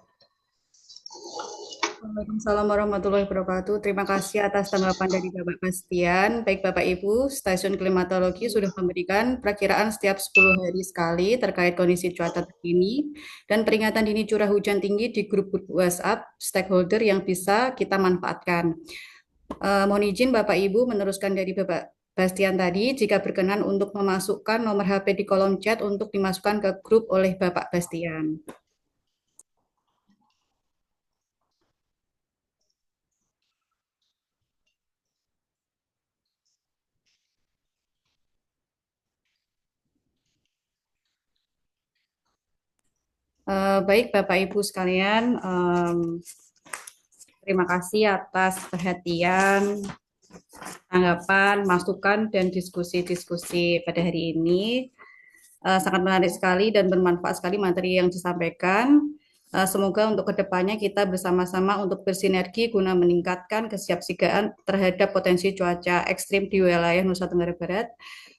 Waalaikumsalam warahmatullahi wabarakatuh. Terima kasih atas tanggapan dari Bapak Bastian. Baik Bapak Ibu, Stasiun Klimatologi sudah memberikan perakiraan setiap 10 hari sekali terkait kondisi cuaca terkini dan peringatan dini curah hujan tinggi di grup WhatsApp stakeholder yang bisa kita manfaatkan. Mohon izin Bapak Ibu meneruskan dari Bapak Bastian tadi, jika berkenan untuk memasukkan nomor HP di kolom chat untuk dimasukkan ke grup oleh Bapak Bastian. Baik Bapak Ibu sekalian, terima kasih atas perhatian, tanggapan, masukan, dan diskusi-diskusi pada hari ini. Sangat menarik sekali dan bermanfaat sekali materi yang disampaikan. Semoga untuk kedepannya kita bersama-sama untuk bersinergi guna meningkatkan kesiapsiagaan terhadap potensi cuaca ekstrim di wilayah Nusa Tenggara Barat.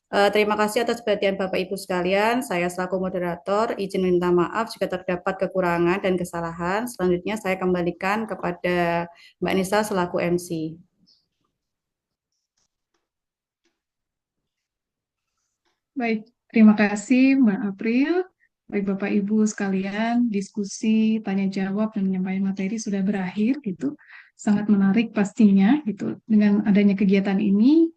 Terima kasih atas perhatian Bapak Ibu sekalian. Saya selaku moderator izin minta maaf jika terdapat kekurangan dan kesalahan. Selanjutnya saya kembalikan kepada Mbak Nisa selaku MC. Baik, terima kasih Mbak April. Baik Bapak Ibu sekalian, diskusi, tanya jawab dan penyampaian materi sudah berakhir gitu. Sangat menarik pastinya gitu. Dengan adanya kegiatan ini,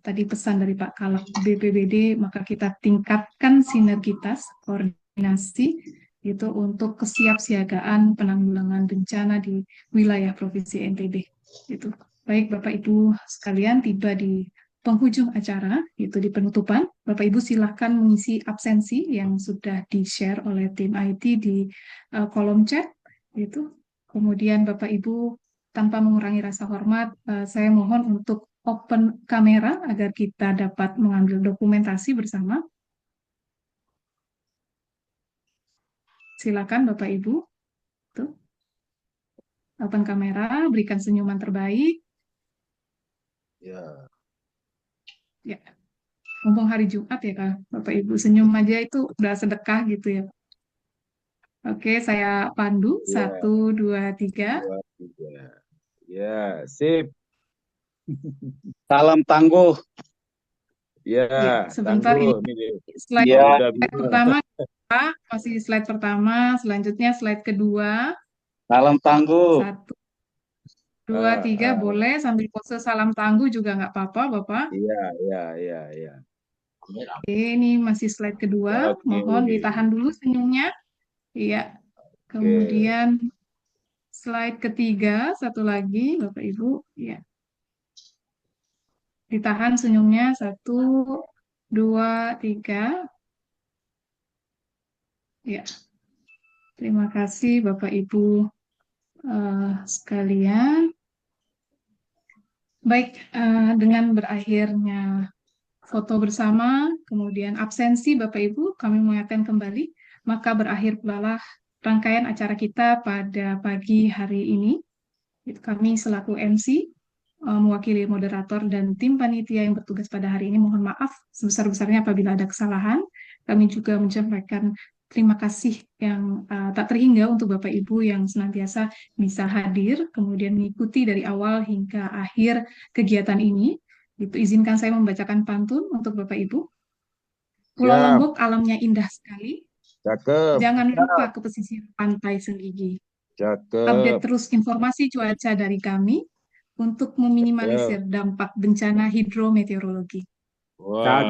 tadi pesan dari Pak Kalak BPBD, maka kita tingkatkan sinergitas koordinasi itu untuk kesiapsiagaan penanggulangan bencana di wilayah Provinsi NTB. Itu. Baik Bapak Ibu sekalian, tiba di penghujung acara, itu di penutupan. Bapak Ibu silahkan mengisi absensi yang sudah di-share oleh tim IT di kolom chat. Itu. Kemudian Bapak Ibu tanpa mengurangi rasa hormat, saya mohon untuk open kamera agar kita dapat mengambil dokumentasi bersama. Silakan Bapak Ibu. Tuh. Open kamera, berikan senyuman terbaik. Ya. Ya. Mumpung hari Jumat ya Kak, Bapak Ibu senyum aja itu udah sedekah gitu ya. Oke, saya pandu. Ya. 1, 2, 3. 2, 3. Ya, sip. Salam tangguh. Ya, Ya, sebentar tangguh. ini slide, Ya. slide pertama, Pak. Masih slide pertama, selanjutnya slide kedua. Salam tangguh. 1, 2, 3, boleh sambil pose salam tangguh juga nggak apa-apa, Bapak. Iya. Oke, ini masih slide kedua. Oke. Mohon ditahan dulu senyumnya. Iya. Kemudian slide ketiga, satu lagi, Bapak Ibu. Iya. Ditahan senyumnya. 1, 2, 3. Ya. Terima kasih Bapak Ibu sekalian. Baik, dengan berakhirnya foto bersama, kemudian absensi Bapak Ibu, kami mengingatkan kembali, maka berakhir pula rangkaian acara kita pada pagi hari ini. Kami selaku MC, mewakili moderator dan tim panitia yang bertugas pada hari ini, mohon maaf sebesar-besarnya apabila ada kesalahan. Kami juga menyampaikan terima kasih yang tak terhingga untuk Bapak Ibu yang senantiasa bisa hadir, kemudian mengikuti dari awal hingga akhir kegiatan ini. Itu izinkan saya membacakan pantun untuk Bapak Ibu. Pulau Lombok alamnya indah sekali. Cakep. Jangan lupa ke pesisir pantai Senggigi. Cakep. Update terus informasi cuaca dari kami untuk meminimalisir dampak bencana hidrometeorologi. Wah.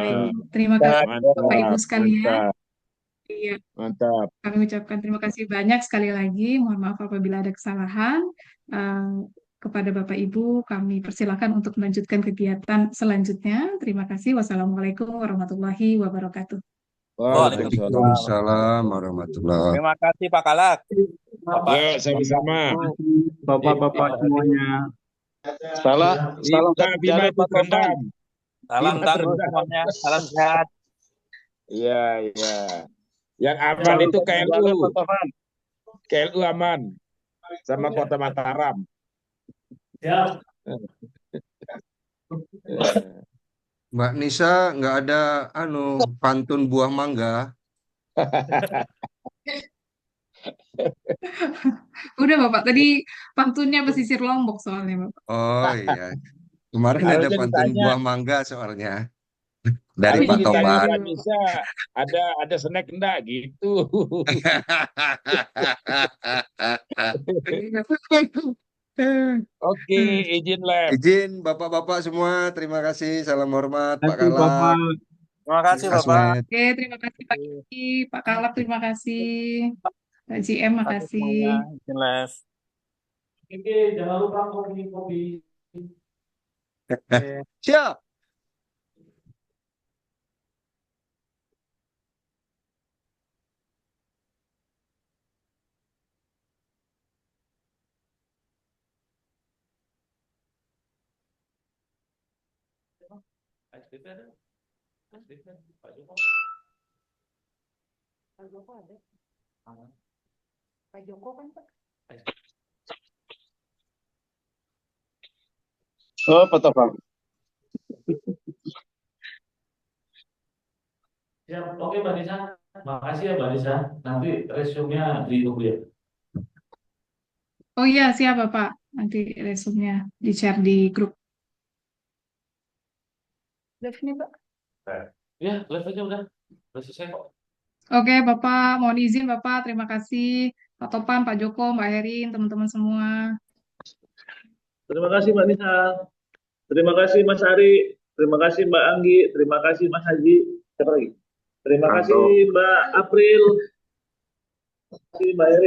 Terima kasih Mantap. Bapak Ibu sekalian. Iya. Mantap. Kami ucapkan terima kasih banyak sekali lagi. Mohon maaf apabila ada kesalahan. Kepada Bapak Ibu, kami persilakan untuk melanjutkan kegiatan selanjutnya. Terima kasih. Wassalamualaikum warahmatullahi wabarakatuh. Waalaikumsalam warahmatullahi. Terima kasih Pak Kalak. Yuk, sama-sama. Bapak-bapak semuanya. Salam Bima itu rendam. Salam tangguh semuanya. Salam sehat. Iya. Yang aman itu KLU. KLU aman. Sama Kota Mataram. Ya. Mbak Nisa nggak ada pantun buah mangga. Udah Bapak, tadi pantunnya pesisir Lombok soalnya Bapak. Oh iya, kemarin ada pantun buah mangga soalnya dari Pak Topan. Bisa ada snack enggak gitu. Oke, izin live. Izin Bapak-bapak semua, terima kasih, salam hormat Pak Kalak. Terima kasih Bapak. Oke, terima kasih Pak Kiki, Pak Kalak, terima kasih. Pak GM, makasih. Izin live. Oke, jangan lupa kopi. Siap. Pak Joko ada? Pak Joko kan Pak? Oh, Pak Topan. Siap. Oke Mbak Nisa, makasih ya Mbak Nisa. Nanti resume-nya ditunggu ya. Oh iya, siap Bapak. Nanti resume-nya di-share di grup. Live nih Pak. Ya, live aja udah selesai kok. Oke Bapak, mohon izin Bapak. Terima kasih Pak Topan, Pak Joko, Mbak Herin, teman-teman semua. Terima kasih Mbak Nisa. Terima kasih Mas Ari. Terima kasih Mbak Anggi. Terima kasih Mas Haji. Siapa lagi? Terima kasih Mbak April. Terima kasih Mbak Herin.